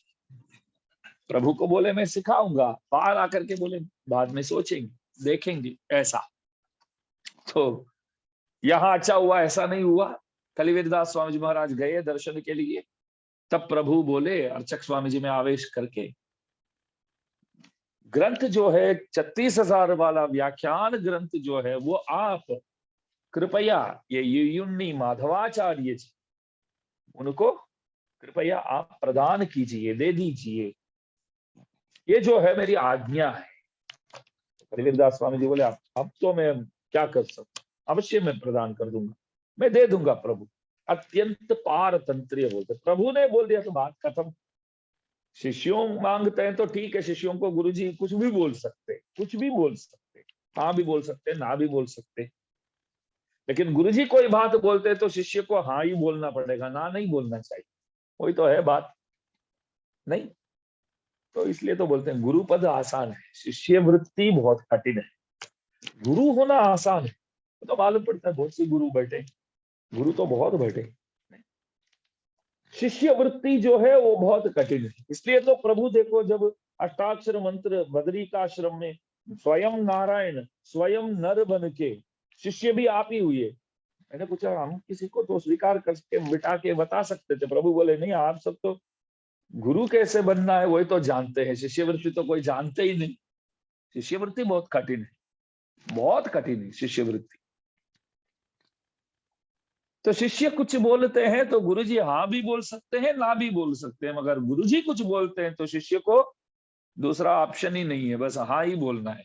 प्रभु को बोले मैं सिखाऊंगा, बाहर आकर के बोले बाद में सोचेंगे, देखेंगे। ऐसा तो यहाँ अच्छा हुआ, ऐसा नहीं हुआ। कलिवीरदास स्वामी जी महाराज गए दर्शन के लिए, तब प्रभु बोले अर्चक स्वामी जी में आवेश करके, ग्रंथ जो है 36,000 वाला व्याख्यान ग्रंथ जो है वो आप कृपया ये युन्नी माधवाचार्य जी, उनको कृपया आप प्रदान कीजिए, दे दीजिए, ये जो है मेरी आज्ञा है। कलिवीरदास स्वामी जी बोले अब तो मैं क्या कर सकता, अवश्य मैं प्रदान कर दूंगा, मैं दे दूंगा प्रभु। अत्यंत पारतंत्रीय बोलते, प्रभु ने बोल दिया तो बात खत्म। शिष्यों मांगते हैं तो ठीक है, शिष्यों को गुरुजी कुछ भी बोल सकते, कुछ भी बोल सकते, हाँ भी बोल सकते, ना भी बोल सकते। लेकिन गुरुजी कोई बात बोलते तो शिष्य को हाँ ही बोलना पड़ेगा, ना नहीं बोलना चाहिए। वही तो है बात, नहीं? तो इसलिए तो बोलते हैं गुरु पद आसान है, शिष्य वृत्ति बहुत कठिन है। गुरु होना आसान है, तो मालूम पड़ता है बहुत से गुरु बैठे, गुरु तो बहुत बैठे, शिष्य वृत्ति जो है वो बहुत कठिन है। इसलिए तो प्रभु देखो जब अष्टाक्षर मंत्र बदरिकाश्रम में स्वयं नारायण स्वयं नर बन के, शिष्य भी आप ही हुए। मैंने पूछा हम किसी को तो स्वीकार करके बिठा के बता सकते थे, प्रभु बोले नहीं, आप सब तो गुरु कैसे बनना है वही तो जानते हैं, शिष्यवृत्ति तो कोई जानते ही नहीं। शिष्यवृत्ति बहुत कठिन है, बहुत कठिन है शिष्यवृत्ति। तो शिष्य कुछ बोलते हैं तो गुरुजी हाँ भी बोल सकते हैं, ना भी बोल सकते हैं, मगर गुरुजी कुछ बोलते हैं तो शिष्य को दूसरा ऑप्शन ही नहीं है, बस हाँ ही बोलना है।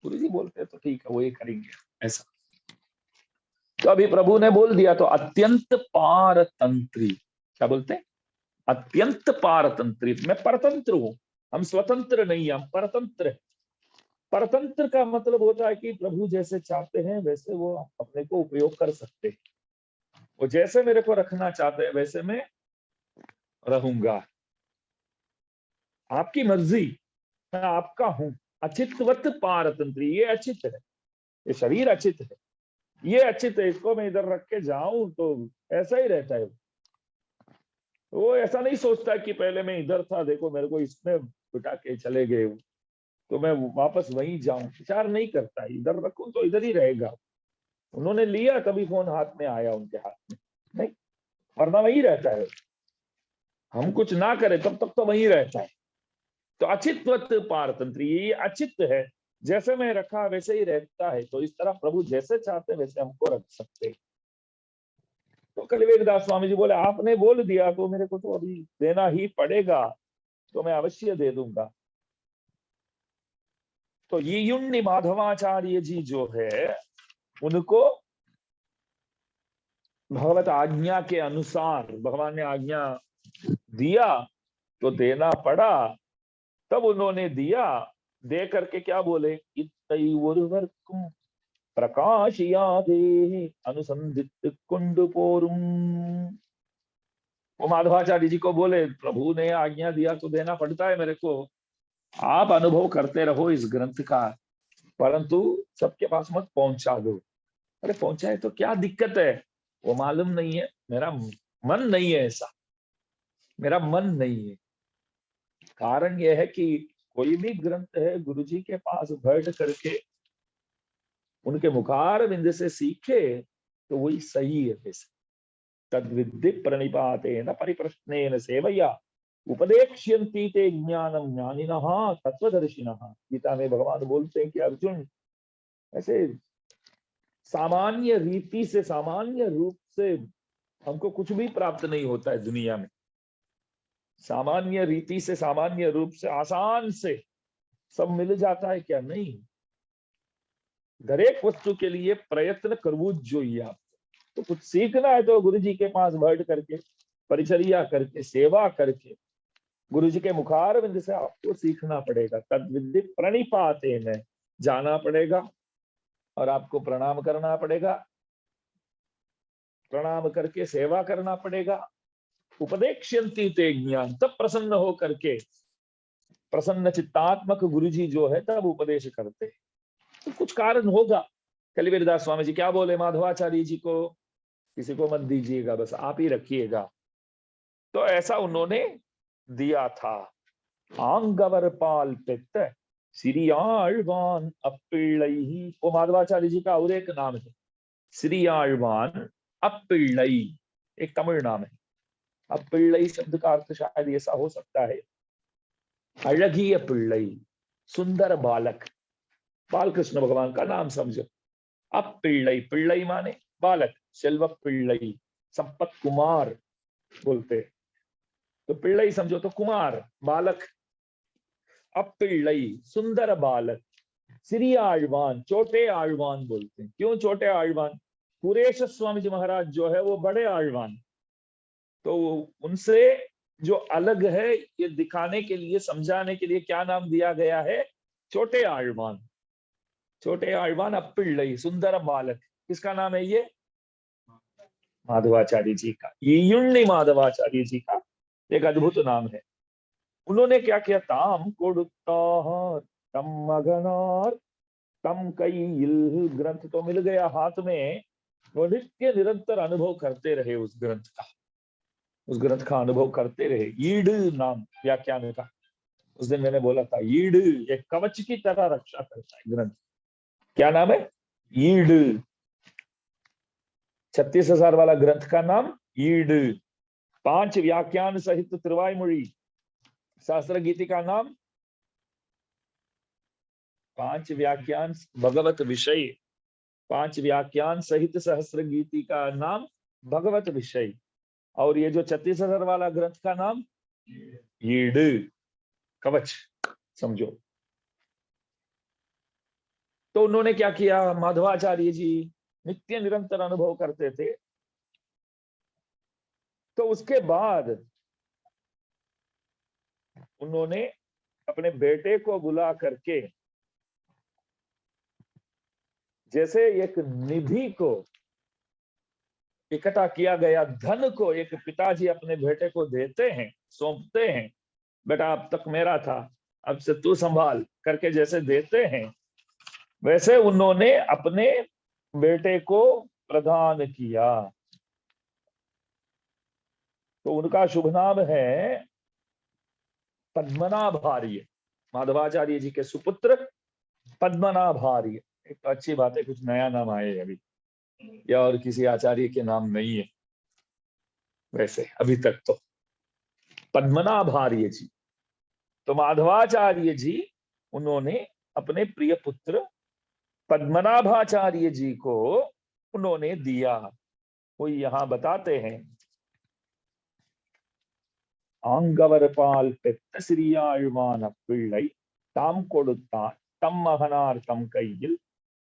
गुरुजी बोलते हैं तो ठीक है, वो ही करेंगे ऐसा। तो अभी प्रभु ने बोल दिया तो अत्यंत पारतंत्री, क्या बोलते हैं? अत्यंत पारतंत्री, मैं परतंत्र हूं, हम स्वतंत्र नहीं, हम परतंत्र है। परतंत्र का मतलब होता है कि प्रभु जैसे चाहते हैं वैसे वो अपने को उपयोग कर सकते हैं। वो जैसे मेरे को रखना चाहते हैं वैसे मैं रहूंगा, आपकी मर्जी, मैं आपका हूं। अचितवत पारतंत्री, ये अचित है, ये शरीर अचित है, ये अचित है, इसको मैं इधर रख के जाऊं तो ऐसा ही रहता है। वो ऐसा नहीं सोचता कि पहले मैं इधर था, देखो मेरे को इसमें बिठा के चले गए तो मैं वापस वहीं जाऊं, विचार नहीं करता, इधर रखूं तो इधर ही रहेगा। उन्होंने लिया तभी फोन हाथ में आया उनके हाथ में, नहीं, वरना वही रहता है। हम कुछ ना करें तब तक तो वही रहता है। तो अचितवत पारतंत्री, ये अचित है, जैसे मैं रखा वैसे ही रहता है। तो इस तरह प्रभु जैसे चाहते वैसे हमको रख सकते हैं। तो कलिवेगदास स्वामी जी बोले आपने बोल दिया तो मेरे को तो अभी देना ही पड़ेगा, तो मैं अवश्य दे दूंगा। तो ये युण्य माधवाचार्य जी जो है उनको भगवत आज्ञा के अनुसार भगवान ने आज्ञा दिया तो देना पड़ा, तब उन्होंने दिया। दे करके क्या बोले, इत्तैवोर्वर्कुं प्रकाशयादे अनुसंधित कुंड पोरुम। वो माधवाचार्य जी को बोले प्रभु ने आज्ञा दिया तो देना पड़ता है मेरे को, आप अनुभव करते रहो इस ग्रंथ का, परंतु सबके पास मत पहुंचा दो। अरे पहुंचाए तो क्या दिक्कत है, वो मालूम नहीं है, मेरा मन नहीं है ऐसा, मेरा मन नहीं है। कारण यह है कि कोई भी ग्रंथ है गुरुजी के पास बैठ करके उनके मुखार बिंद से सीखे तो वही सही है। वैसे तद्विद्धि प्रणिपातेन परिप्रश्नेन सेवया उपदेक्ष्यन्ति ते ज्ञानम ज्ञानिनः तत्वदर्शिनः। गीता में भगवान बोलते हैं कि अर्जुन, ऐसे सामान्य रीति से सामान्य रूप से हमको कुछ भी प्राप्त नहीं होता है दुनिया में। सामान्य रीति से सामान्य रूप से आसान से सब मिल जाता है क्या? नहीं, दरेक वस्तु के लिए प्रयत्न करवू जो ही आप। तो कुछ सीखना है तो गुरु जी के पास बैठ करके परिचर्या करके, सेवा करके गुरु जी के मुखारविंद से आपको सीखना पड़ेगा। तद विद्धि प्रणिपातेन, जाना पड़ेगा और आपको प्रणाम करना पड़ेगा, प्रणाम करके सेवा करना पड़ेगा। उपदेक्ष्यन्ति ते ज्ञान, तब प्रसन्न हो करके, प्रसन्न चित्तात्मक गुरु जी जो है तब उपदेश करते। तो कुछ कारण होगा। कलिवीरदास स्वामी जी क्या बोले माधवाचार्य जी को, किसी को मत दीजिएगा, बस आप ही रखिएगा। तो ऐसा उन्होंने दिया था। आंगवर पाल पित्त श्री आழ்வான் अप्पिள்ளை, वो माधवाचार्य जी का और एक नाम है। श्री आழ்वान अप्पिள்ளை एक तमिल नाम है। अप्पिள்ளை शब्द का अर्थ शायद ऐसा हो सकता है अழகிய पिள்ளை, सुंदर बालक। बालकृष्ण भगवान का नाम समझो। अप्पिள்ளை, पिள்ளை माने बालक, सेल्व पिள்ளை, संपत कुमार बोलते, तो पिள்ளை समझो तो कुमार, बालक। अप्पिள்ளை सुंदर बालक। श्री आழ்वान, छोटे आழ்वान बोलते हैं। क्यों छोटे आழ்वान? पुरेश स्वामी जी महाराज जो है वो बड़े आழ்वान, तो उनसे जो अलग है ये दिखाने के लिए, समझाने के लिए क्या नाम दिया गया है? छोटे आழ்वान। छोटे आழ்वान अप्पिள்ளை, सुंदर बालक। किसका नाम है ये? माधवाचार्य जी का। ईयुण्णी माधवाचार्य जी का एक अद्भुत नाम है। उन्होंने क्या किया? ताम कोडुत्तार तम मगनार तम कईल, ग्रंथ तो मिल गया हाथ में, वो नित्य निरंतर अनुभव करते रहे उस ग्रंथ का, उस ग्रंथ का अनुभव करते रहे। ईड नाम व्याख्यान का, उस दिन मैंने बोला था, ईड एक कवच की तरह रक्षा करता है ग्रंथ। क्या नाम है? ईड। 36,000 वाला ग्रंथ का नाम ईड। 5 व्याख्यान सहित तिरुवाइमொழி शास्त्र गीति का नाम, 5 व्याख्यान भगवत विषय, 5 व्याख्यान सहित सहस्त्र गीति का नाम भगवत विषय। और ये जो 36,000 वाला ग्रंथ का नाम ईड, कवच समझो। तो उन्होंने क्या किया? माधवाचार्य जी नित्य निरंतर अनुभव करते थे। तो उसके बाद उन्होंने अपने बेटे को बुला करके, जैसे एक निधि को इकट्ठा किया गया धन को एक पिताजी अपने बेटे को देते हैं, सौंपते हैं, बेटा अब तक मेरा था, अब से तू संभाल करके जैसे देते हैं, वैसे उन्होंने अपने बेटे को प्रदान किया। तो उनका शुभ नाम है पद्मनाभार्य। माधवाचार्य जी के सुपुत्र पद्मनाभार्य। एक तो अच्छी बात है, कुछ नया नाम आए अभी, या और किसी आचार्य के नाम नहीं है वैसे अभी तक तो। पद्मनाभार्य जी, तो माधवाचार्य जी उन्होंने अपने प्रिय पुत्र पद्मनाभाचार्य जी को उन्होंने दिया। वो यहां बताते हैं, ஆங்கவர்பால் பெத்த சிறியாழ்வான் அப்பிள்ளை தாம் கொடுத்தான் தம் மகனார் தம் கையில்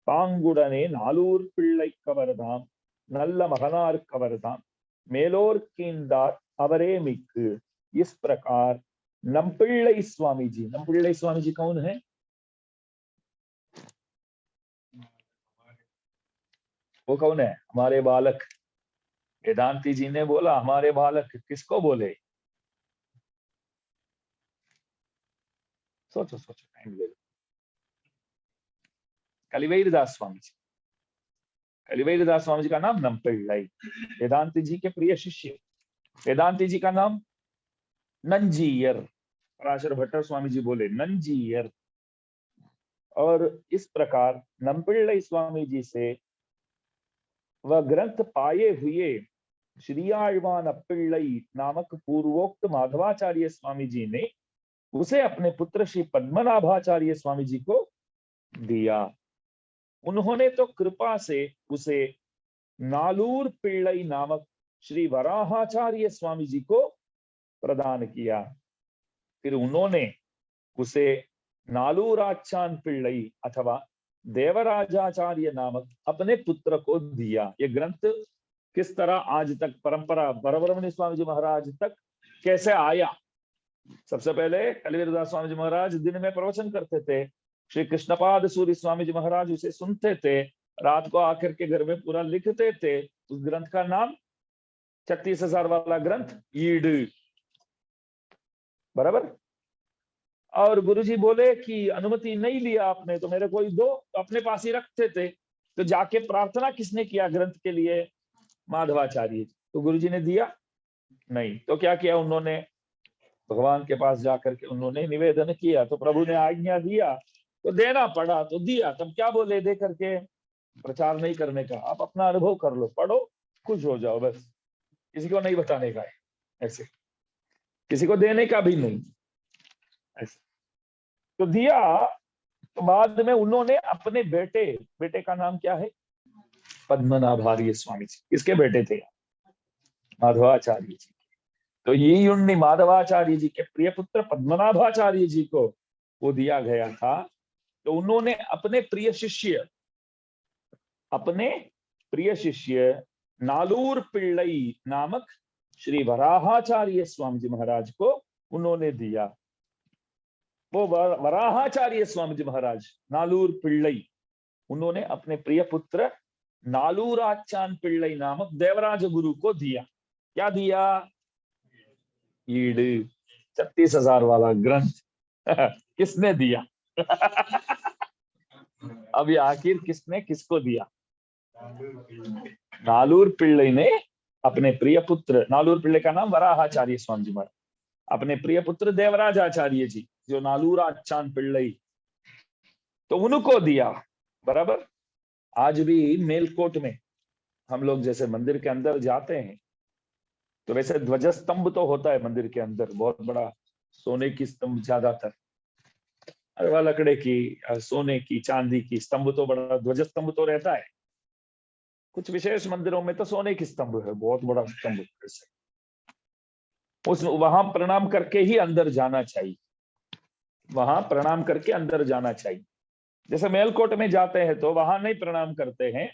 பாங்குடனே நாலூர் பிள்ளை கவர்தாம் நல்ல மகனார் கவர்தாம் மேலோர் कींदार அவரே மிக்கு। इस प्रकार नमपिள்ளை स्वामी जी, नमपिள்ளை स्वामी जी कौन है? वो कौन है? हमारे बालक। वेदांती जी ने बोला हमारे बालक, किसको बोले? सोचो सोचो, टाइम ले लो। कलिवीरदास स्वामी जी। कलिवीरदास स्वामी जी का नाम नमपिள்ளை, वेदांती जी के प्रिय शिष्य। वेदांती जी का नाम नंजीयर। पराशर भट्टर स्वामी जी बोले नंजीयर। और इस प्रकार नमपिள்ளை स्वामी जी से वह ग्रंथ पाए हुए श्री आழ்வான் अप्पिள்ளை नामक पूर्वोक्त माधवाचार्य स्वामी जी ने उसे अपने पुत्र श्री पद्मनाभाचार्य स्वामी जी को दिया। उन्होंने तो कृपा से उसे नालूर पिள்ளை नामक श्री वराहाचार्य स्वामी जी को प्रदान किया। फिर उन्होंने उसे नालूराचान पिள்ளை अथवा देवराजाचार्य नामक अपने पुत्र को दिया। ये ग्रंथ किस तरह आज तक परंपरा बरब्रह्मण्य स्वामी जी महाराज तक कैसे आया। सबसे पहले कलिवीरदास स्वामी जी महाराज दिन में प्रवचन करते थे, श्री कृष्णपाद सूरी स्वामी जी महाराज उसे सुनते थे, रात को आकर के घर में पूरा लिखते थे। उस ग्रंथ का नाम 36,000 वाला ग्रंथ ईड, बराबर। और गुरुजी बोले कि अनुमति नहीं लिया आपने तो मेरे को ही दो, तो अपने पास ही रखते थे। तो जाके प्रार्थना किसने किया ग्रंथ के लिए? माधवाचार्य। तो गुरुजी ने दिया नहीं, तो क्या किया उन्होंने? भगवान के पास जाकर के उन्होंने निवेदन किया, तो प्रभु ने आज्ञा दिया तो देना पड़ा, तो दिया। तब क्या बोले दे करके? प्रचार नहीं करने का, आप अपना अनुभव कर लो, पढ़ो, खुश हो जाओ, बस किसी को नहीं बताने का है, ऐसे किसी को देने का भी नहीं, ऐसे। तो दिया। तो बाद में उन्होंने अपने बेटे का नाम क्या है? पद्मनाभार्य स्वामी जी। किसके बेटे थे? माधवाचार्य जी। तो ये उन्नी माधवाचार्य जी के प्रिय पुत्र पद्मनाभाचार्य जी को वो दिया गया था। तो उन्होंने अपने प्रिय शिष्य नालूर पिल्लई नामक श्री वराहाचार्य स्वामी जी महाराज को उन्होंने दिया। वो वराहाचार्य स्वामी जी महाराज नालूर पिल्लई, उन्होंने अपने प्रिय पुत्र नालूराचान पिल्लई नामक देवराज गुरु को दिया। क्या दिया? ईड, 36,000 वाला ग्रंथ। किसने दिया? अभी आखिर किसने किसको दिया? नालूर पिल्लई ने अपने प्रिय पुत्र, नालूर पिल्लई का नाम वराहाचार्य स्वामी जी महाराज, अपने प्रिय पुत्र देवराज आचार्य जी जो नालूर आचान पिल्लई, तो उनको दिया, बराबर। आज भी मेलकोट में हम लोग जैसे मंदिर के अंदर जाते हैं तो वैसे ध्वज स्तंभ तो होता है मंदिर के अंदर, बहुत बड़ा सोने की स्तंभ, ज्यादातर अथवा लकड़े की, सोने की, चांदी की स्तंभ, तो बड़ा ध्वज स्तंभ तो रहता है। कुछ विशेष मंदिरों में तो सोने की स्तंभ है, बहुत बड़ा स्तंभ। उस वहां प्रणाम करके ही अंदर जाना चाहिए, वहां प्रणाम करके अंदर जाना चाहिए। जैसे मेलकोट में जाते हैं तो वहां नहीं प्रणाम करते हैं,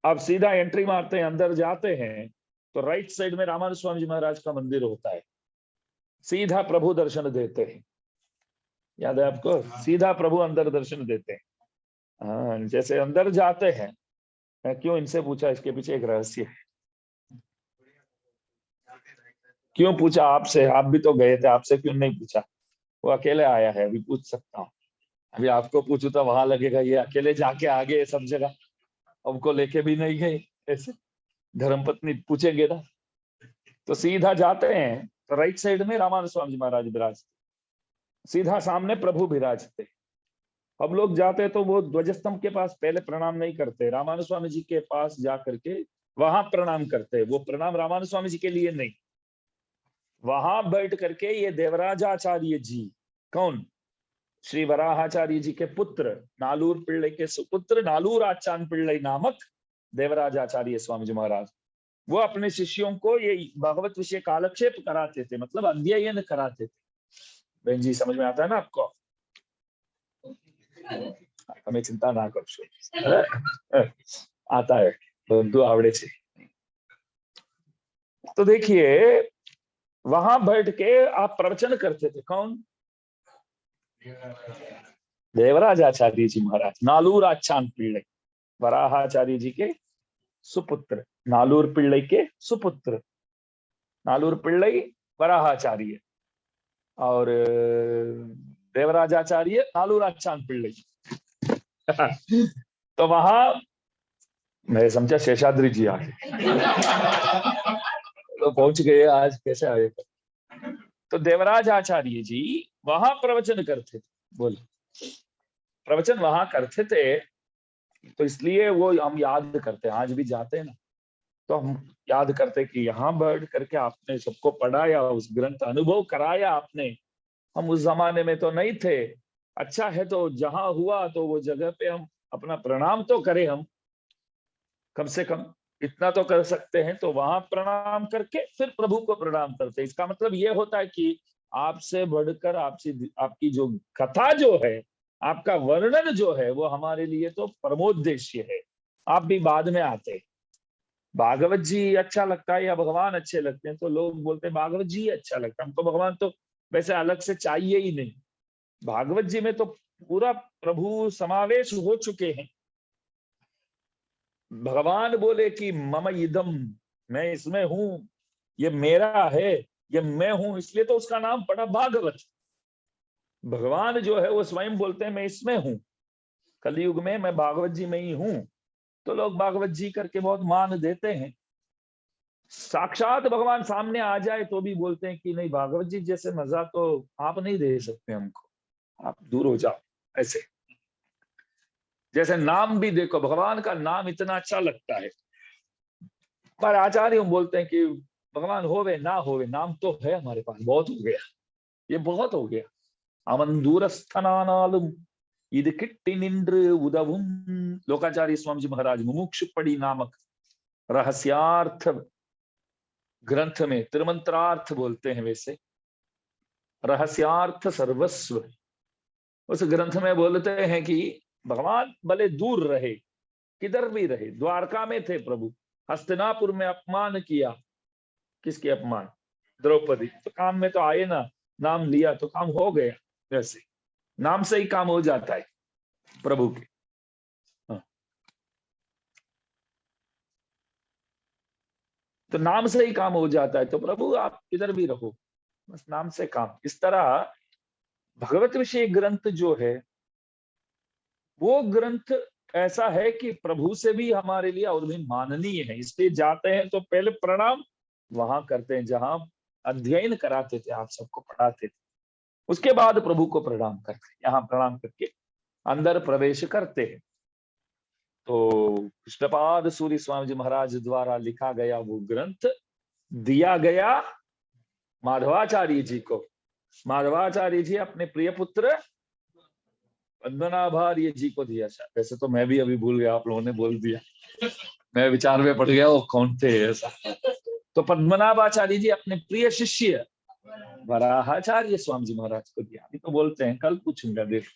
आप सीधा एंट्री मारते हैं, अंदर जाते हैं तो राइट साइड में रामानुज स्वामी जी महाराज का मंदिर होता है, सीधा प्रभु दर्शन देते हैं। याद है आपको? सीधा प्रभु अंदर दर्शन देते हैं। हाँ, जैसे अंदर जाते हैं। मैं क्यों इनसे पूछा? इसके पीछे एक रहस्य है। क्यों पूछा आपसे? आप भी तो गए थे, आपसे क्यों नहीं पूछा? वो अकेले आया है, अभी पूछ सकता हूँ। अभी आपको पूछू तो वहां लगेगा ये अकेले जाके आ गए सब जगह, हमको लेके भी नहीं गए, ऐसे धर्मपत्नी पूछेंगे ना। तो सीधा जाते हैं तो राइट साइड में रामानुज स्वामी जी महाराज विराजते, सीधा सामने प्रभु विराजते। हम लोग जाते तो वो ध्वजस्तंभ के पास पहले प्रणाम नहीं करते, रामानुज स्वामी जी के पास जा करके वहां प्रणाम करते। वो प्रणाम रामानुज स्वामी जी के लिए नहीं, वहां बैठ करके ये देवराजाचार्य जी, कौन? श्री वराहाचार्य जी के पुत्र, नालूर पिल्लई के सुपुत्र नालूर आचान पिल्लई नामक देवराजाचार्य स्वामी जी महाराज, वो अपने शिष्यों को ये भगवत विषय कालक्षेप कराते थे, मतलब अध्ययन कराते थे। बहन जी समझ में आता है ना आपको? हमें चिंता ना करो, आता है बंधु आवड़े से। तो देखिए वहां बैठ के आप प्रवचन करते थे। कौन? देवराजाचार्य जी महाराज, नालूर आचान पिल्लई, वराहाचार्य जी के सुपुत्र, नालूर पिल्लई के सुपुत्र, नालूर पिल्लई वराहाचार्य और देवराजाचार्य नालूर आचान पिल्लई। तो वहां मैं समझा शेषाद्री जी आगे तो पहुंच गए, आज कैसे आए? तो देवराज आचार्य जी वहां प्रवचन करते थे। बोल, प्रवचन वहां करते थे, तो इसलिए वो हम याद करते हैं। आज भी जाते हैं ना तो हम याद करते कि यहाँ बैठ करके आपने सबको पढ़ाया, उस ग्रंथ अनुभव कराया आपने। हम उस जमाने में तो नहीं थे। अच्छा है तो जहां हुआ तो वो जगह पे हम अपना प्रणाम तो करें, हम कम से कम इतना तो कर सकते हैं। तो वहां प्रणाम करके फिर प्रभु को प्रणाम करते। इसका मतलब ये होता है कि आपसे बढ़कर आपकी जो कथा जो है, आपका वर्णन जो है, वो हमारे लिए तो परमोद्देश्य है। आप भी बाद में आते, भागवत जी अच्छा लगता है या भगवान अच्छे लगते हैं, तो लोग बोलते हैं भागवत जी अच्छा लगता है हमको, भगवान तो वैसे अलग से चाहिए ही नहीं। भागवत जी में तो पूरा प्रभु समावेश हो चुके हैं। भगवान बोले कि मम इदम, मैं इसमें हूं, ये मेरा है, ये मैं हूं, इसलिए तो उसका नाम पड़ा भागवत। भगवान जो है वो स्वयं बोलते हैं मैं इसमें हूं, कलयुग में मैं भागवत जी में ही हूं। तो लोग भागवत जी करके बहुत मान देते हैं। साक्षात भगवान सामने आ जाए तो भी बोलते हैं कि नहीं, भागवत जी जैसे मजा तो आप नहीं दे सकते हमको, आप दूर हो जाओ। ऐसे जैसे नाम भी देखो, भगवान का नाम इतना अच्छा लगता है, पर आचार्य हम बोलते हैं कि भगवान होवे ना होवे, नाम तो है हमारे पास, बहुत हो गया, ये बहुत हो गया। அவன் தூரஸ்தனானாலும் இது கிட்டி நின்று உதவும்। लोकाचार्य स्वामी जी महाराज मुमुक्षुपड़ी नामक रहस्यार्थ ग्रंथ में तिरुमंत्रार्थ बोलते हैं, वैसे रहस्यार्थ सर्वस्व, उस ग्रंथ में बोलते हैं कि भगवान भले दूर रहे, किधर भी रहे, द्वारका में थे प्रभु, हस्तिनापुर में अपमान किया, किसके अपमान, द्रौपदी, तो काम में तो आए ना, नाम लिया तो काम हो गया। वैसे नाम से ही काम हो जाता है प्रभु के। हाँ। तो नाम से ही काम हो जाता है, तो प्रभु आप किधर भी रहो, बस नाम से काम। इस तरह भगवत विषय ग्रंथ जो है वो ग्रंथ ऐसा है कि प्रभु से भी हमारे लिए और भी माननीय है, इसलिए जाते हैं तो पहले प्रणाम वहां करते हैं जहां अध्ययन कराते थे, आप सबको पढ़ाते थे, उसके बाद प्रभु को प्रणाम करते हैं, यहाँ प्रणाम करके अंदर प्रवेश करते हैं। तो कृष्णपाद सूरी स्वामी जी महाराज द्वारा लिखा गया वो ग्रंथ दिया गया माधवाचार्य जी को। माधवाचार्य जी अपने प्रिय पुत्र पद्मनाभार्य जी को दिया। वैसे तो मैं भी अभी भूल गया, आप लोगों ने बोल दिया, मैं विचार में पड़ गया वो कौन थे ऐसा। तो पद्मनाभाचार्य जी अपने प्रिय शिष्य वराहाचार्य स्वामी जी महाराज को दिया। अभी तो बोलते हैं कल पूछूंगा, देख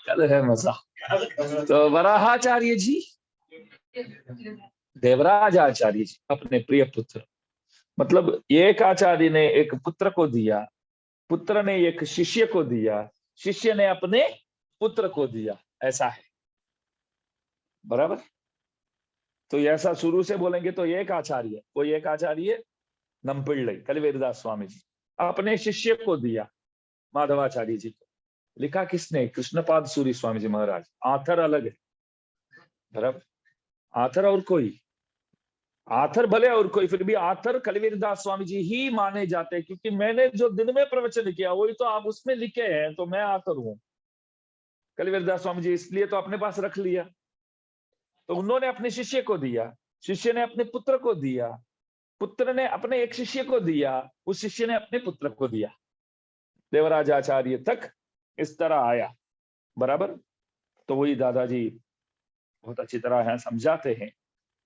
कल है मजा। तो वराहाचार्य जी देवराज आचार्य जी अपने प्रिय पुत्र, मतलब एक आचार्य ने एक पुत्र को दिया, पुत्र ने एक शिष्य को दिया, शिष्य ने अपने पुत्र को दिया, ऐसा है बराबर। तो ऐसा शुरू से बोलेंगे तो एक आचार्य, कोई एक आचार्य नंपिल्लई कलिवेरदास स्वामी जी अपने शिष्य को दिया माधवाचार्य जी को। लिखा किसने? कृष्णपाद सूरी स्वामी जी महाराज। आथर अलग है बराबर, आथर और कोई, आथर भले और कोई, फिर भी आथर कलिवीरदास स्वामी जी ही माने जाते हैं, क्योंकि मैंने जो दिन में प्रवचन किया वही तो आप उसमें लिखे हैं, तो मैं आथर हूं। कलिवीरदास स्वामी जी इसलिए तो अपने पास रख लिया। तो उन्होंने अपने शिष्य को दिया, शिष्य ने अपने पुत्र को दिया, पुत्र ने अपने एक शिष्य को दिया, उस शिष्य ने अपने पुत्र को दिया, देवराज आचार्य तक इस तरह आया बराबर। तो वही दादाजी बहुत अच्छी तरह है समझाते हैं।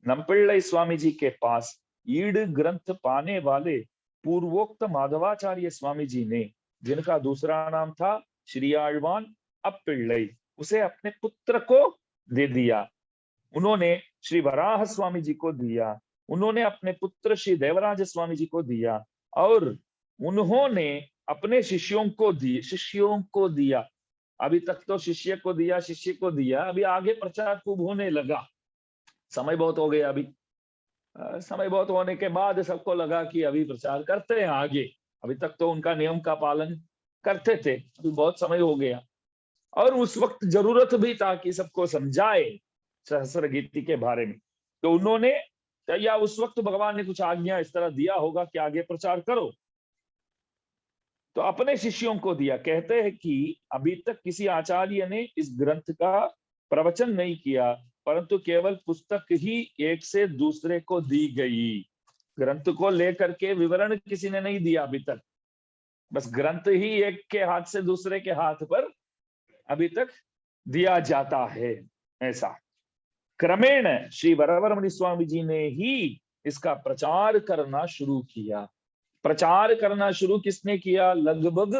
नंपिल्लई स्वामी जी के पास ईड ग्रंथ पाने वाले पूर्वोक्त माधवाचार्य स्वामी जी ने, जिनका दूसरा नाम था श्री आழ்वान अप्पिल्लई, उसे अपने पुत्र को दे दिया। उन्होंने श्री वराह स्वामी जी को दिया, उन्होंने अपने पुत्र श्री देवराज स्वामी जी को दिया, और उन्होंने अपने शिष्यों को दिया। अभी तक तो शिष्य को दिया, शिष्य को दिया, अभी आगे प्रचार खूब होने लगा। समय बहुत हो गया अभी, समय बहुत होने के बाद सबको लगा कि अभी प्रचार करते हैं आगे। अभी तक तो उनका नियम का पालन करते थे, अभी बहुत समय हो गया, और उस वक्त जरूरत भी था कि सबको समझाए सहस्त्र गीति के बारे में। तो उन्होंने, या उस वक्त भगवान ने कुछ आज्ञा इस तरह दिया होगा कि आगे प्रचार करो, तो अपने शिष्यों को दिया। कहते हैं कि अभी तक किसी आचार्य ने इस ग्रंथ का प्रवचन नहीं किया, परंतु केवल पुस्तक ही एक से दूसरे को दी गई, ग्रंथ को लेकर के विवरण किसी ने नहीं दिया अभी तक, बस ग्रंथ ही एक के हाथ से दूसरे के हाथ पर अभी तक दिया जाता है। ऐसा क्रमेण श्री वरवरमणि स्वामी जी ने ही इसका प्रचार करना शुरू किया। प्रचार करना शुरू किसने किया? लगभग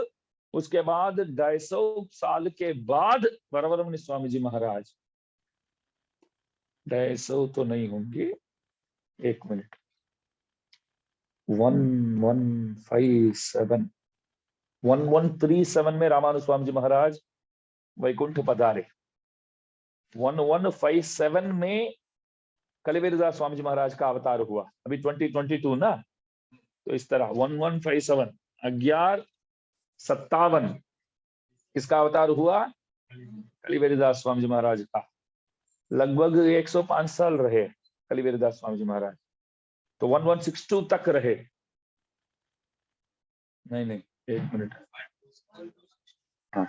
उसके बाद 250 साल के बाद वरवरमणि स्वामी जी महाराज, 250 तो नहीं होंगे, एक मिनट, 1157, 1137 में रामानुज स्वामी जी महाराज वैकुंठ पधारे। 1157 में कलिवीरदास स्वामी जी महाराज का अवतार हुआ। अभी 2022 ना, तो इस तरह 1157 1157 किसका अवतार हुआ? कलिवीरदास स्वामी जी महाराज का। लगभग 105 साल रहे कलिवीरदास स्वामी जी महाराज, तो 1162 तक रहे। नहीं, एक मिनट, हाँ,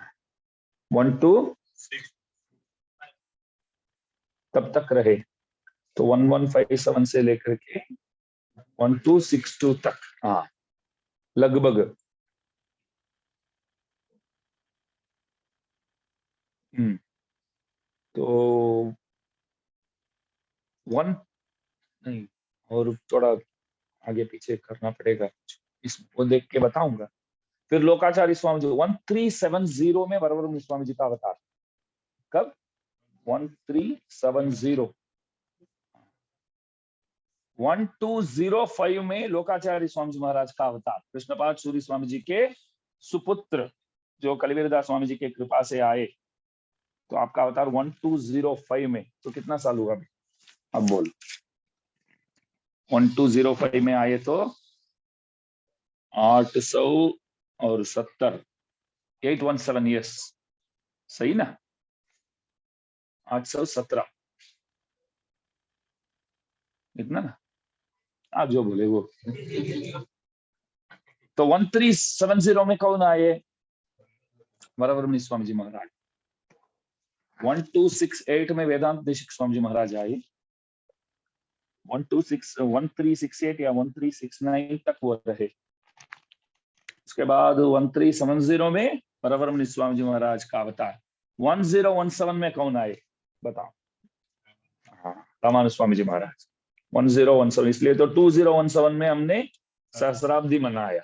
12 तब तक रहे। तो 1157 से लेकर के 1262 तक, हाँ लगभग। तो वन नहीं, और थोड़ा आगे पीछे करना पड़ेगा, इसको देख के बताऊंगा। फिर लोकाचार्य स्वामी जी 1370 में वरवरमुनि स्वामी जी का अवतार। कब? 1370। 1205 में लोकाचार्य स्वामी जी महाराज का अवतार, कृष्णपाद सूरी स्वामी जी के सुपुत्र, जो कलिवीरदास स्वामी जी के कृपा से आए। तो आपका अवतार 1205 में, तो कितना साल हुआ? अब बोल, 1205 में आए तो 870, 817 ईयर्स, सही ना? 817 इतना ना, आप जो बोले वो। तो 1370 में कौन आए? वरवरमुनि स्वामी जी महाराज। 1268 में वेदांत देशिक स्वामी जी महाराज आए। 1368 या 1369 तक वो रहे। उसके बाद 1370 में वरवरमुनि स्वामी जी महाराज का अवतार। 1017 में कौन आए बताओ? हाँ, रामानुज स्वामी जी महाराज। 1017, इसलिए तो 2017 में हमने सहस्राब्दी मनाया।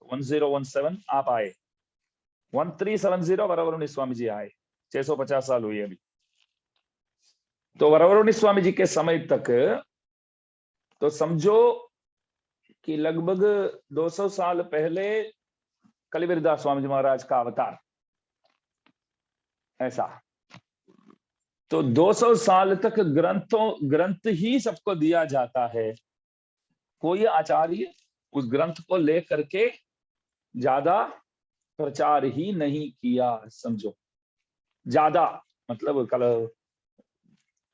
1017 आप आए, 1370 वरवरमुनि स्वामी जी आए, 650 साल हुए अभी। तो वरवरमुनि स्वामी जी के समय तक तो समझो कि लगभग 200 साल पहले कलिवीरदास स्वामी जी महाराज का अवतार, ऐसा। तो 200 साल तक ग्रंथ ही सबको दिया जाता है। कोई आचार्य उस ग्रंथ को लेकर के ज्यादा प्रचार ही नहीं किया, समझो। ज्यादा मतलब कल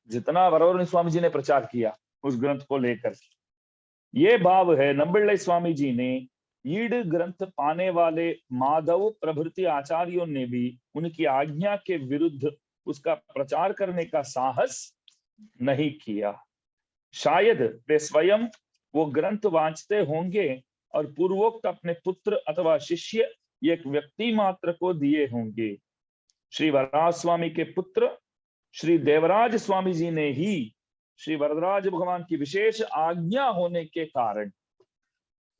जितना वरवरमुनि स्वामी जी ने प्रचार किया उस ग्रंथ को लेकर, ये भाव है। नंबिल्लई स्वामी जी ने ईड ग्रंथ पाने वाले माधव प्रभृति आचार्यों ने भी उनकी आज्ञा के विरुद्ध उसका प्रचार करने का साहस नहीं किया। शायद वे स्वयं वो ग्रंथ वांचते होंगे और पूर्वोक्त अपने पुत्र अथवा शिष्य एक व्यक्ति मात्र को दिए होंगे। श्री वरराज स्वामी के पुत्र श्री देवराज स्वामी जी ने ही श्री वरदराज भगवान की विशेष आज्ञा होने के कारण,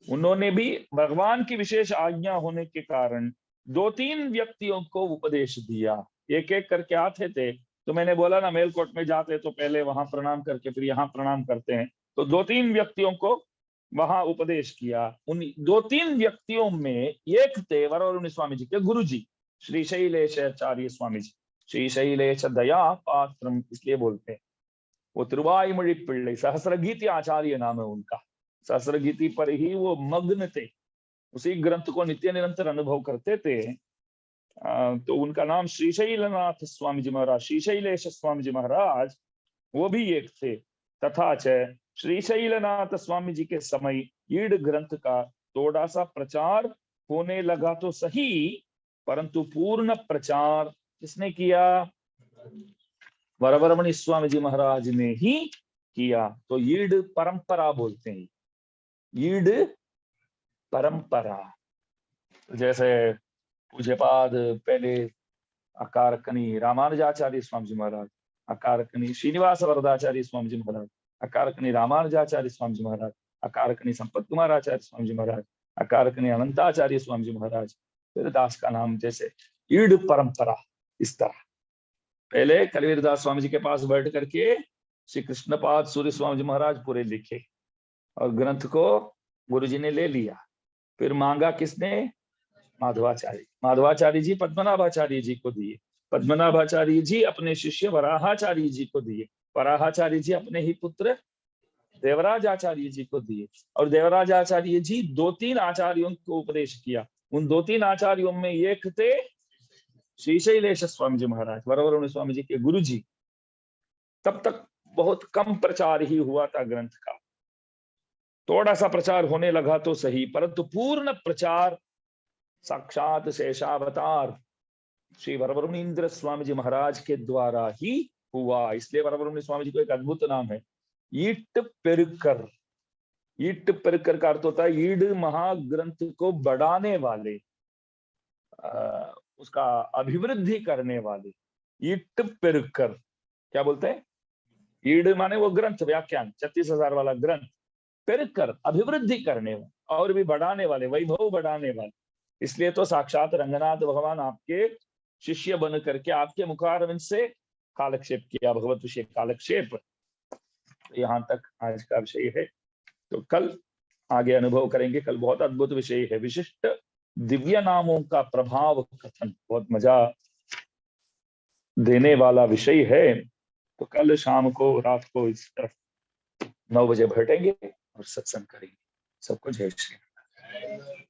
उन्होंने भी भगवान की विशेष आज्ञा होने के कारण 2-3 व्यक्तियों को उपदेश दिया। एक एक करके आते थे, तो मैंने बोला ना, मेलकोट में जाते तो पहले वहां प्रणाम करके फिर यहाँ प्रणाम करते हैं। तो 2-3 व्यक्तियों को वहां उपदेश किया। उन 2-3 व्यक्तियों में एक थे वरवरमुनि स्वामी जी के गुरु जी, श्री शैलेशाचार्य स्वामी जी। श्री शैलेश दया पात्रम इसलिए बोलते हैं। वो तिरुवायुमொழி पिल्लई, सहस्रगीति आचार्य नाम है उनका। सहस्रगीति पर ही वो मग्न थे, उसी ग्रंथ को नित्य निरंतर अनुभव करते थे। तो उनका नाम श्रीशैलनाथ स्वामी जी महाराज, श्रीशैलेश स्वामी जी महाराज, वो भी एक थे। तथा च श्रीशैलनाथ स्वामी जी के समय ईड ग्रंथ का थोड़ा सा प्रचार होने लगा तो सही, परंतु पूर्ण प्रचार किसने किया? वरवरमुनि स्वामी जी महाराज ने ही किया। तो ईड परंपरा बोलते हैं, ईड परंपरा। जैसे पूज्यपाद पहले अकारकनी रामानुजाचार्य स्वामी जी महाराज, अकारकनी श्रीनिवास वरदाचार्य स्वामी जी महाराज, अकारकनी रामानुजाचार्य स्वामी जी महाराज, अकारकनी संपत कुमार आचार्य स्वामी जी महाराज, अकारकनी अनंताचार्य स्वामी जी महाराज, फिर दास का नाम, जैसे ईड परंपरा। इस तरह पहले कलिवीरदास स्वामी जी के पास बैठ करके श्री कृष्णपाद सूर्य स्वामी जी महाराज पूरे लिखे और ग्रंथ को गुरुजी ने ले लिया। फिर मांगा किसने? माधवाचार्य। माधवाचार्य जी पद्मनाभाचार्य जी को दिए, पद्मनाभाचार्य जी अपने शिष्य वराहाचार्य जी को दिए, वराहाचार्य जी अपने ही पुत्र देवराज आचार्य जी को दिए, और देवराज आचार्य जी 2-3 आचार्यों को उपदेश किया। उन 2-3 आचार्यों में एक थे श्री शैलेश स्वामी जी महाराज, वरवरुण स्वामी जी के गुरु जी। तब तक बहुत कम प्रचार ही हुआ था ग्रंथ का, थोड़ा सा प्रचार होने लगा तो सही, परंतु पूर्ण प्रचार साक्षात शेषावतार श्री वरवरुणींद्र स्वामी जी महाराज के द्वारा ही हुआ। इसलिए वरवरुण स्वामी जी को एक अद्भुत नाम है, ईट पेरुकर। ईट पेरुकर का अर्थ होता है ईड महाग्रंथ को बढ़ाने वाले, उसका अभिवृद्धि करने वाले। ईट पेरुकर क्या बोलते हैं? ईड माने वो ग्रंथ, व्याख्यान 36,000 वाला ग्रंथ, पेरुकर अभिवृद्धि करने वाले और भी बढ़ाने वाले, वैभव बढ़ाने वाले। इसलिए तो साक्षात रंगनाथ भगवान आपके शिष्य बन करके आपके मुखारविंद से कालक्षेप किया, भगवत विषय कालक्षेप। यहाँ तक आज का विषय है, तो कल आगे अनुभव करेंगे। कल बहुत अद्भुत विषय है, विशिष्ट दिव्य नामों का प्रभाव कथन, बहुत मजा देने वाला विषय है। तो कल शाम को, रात को इस तरफ 9 बजे बैठेंगे और सत्संग करेंगे। सबको जय श्री राम।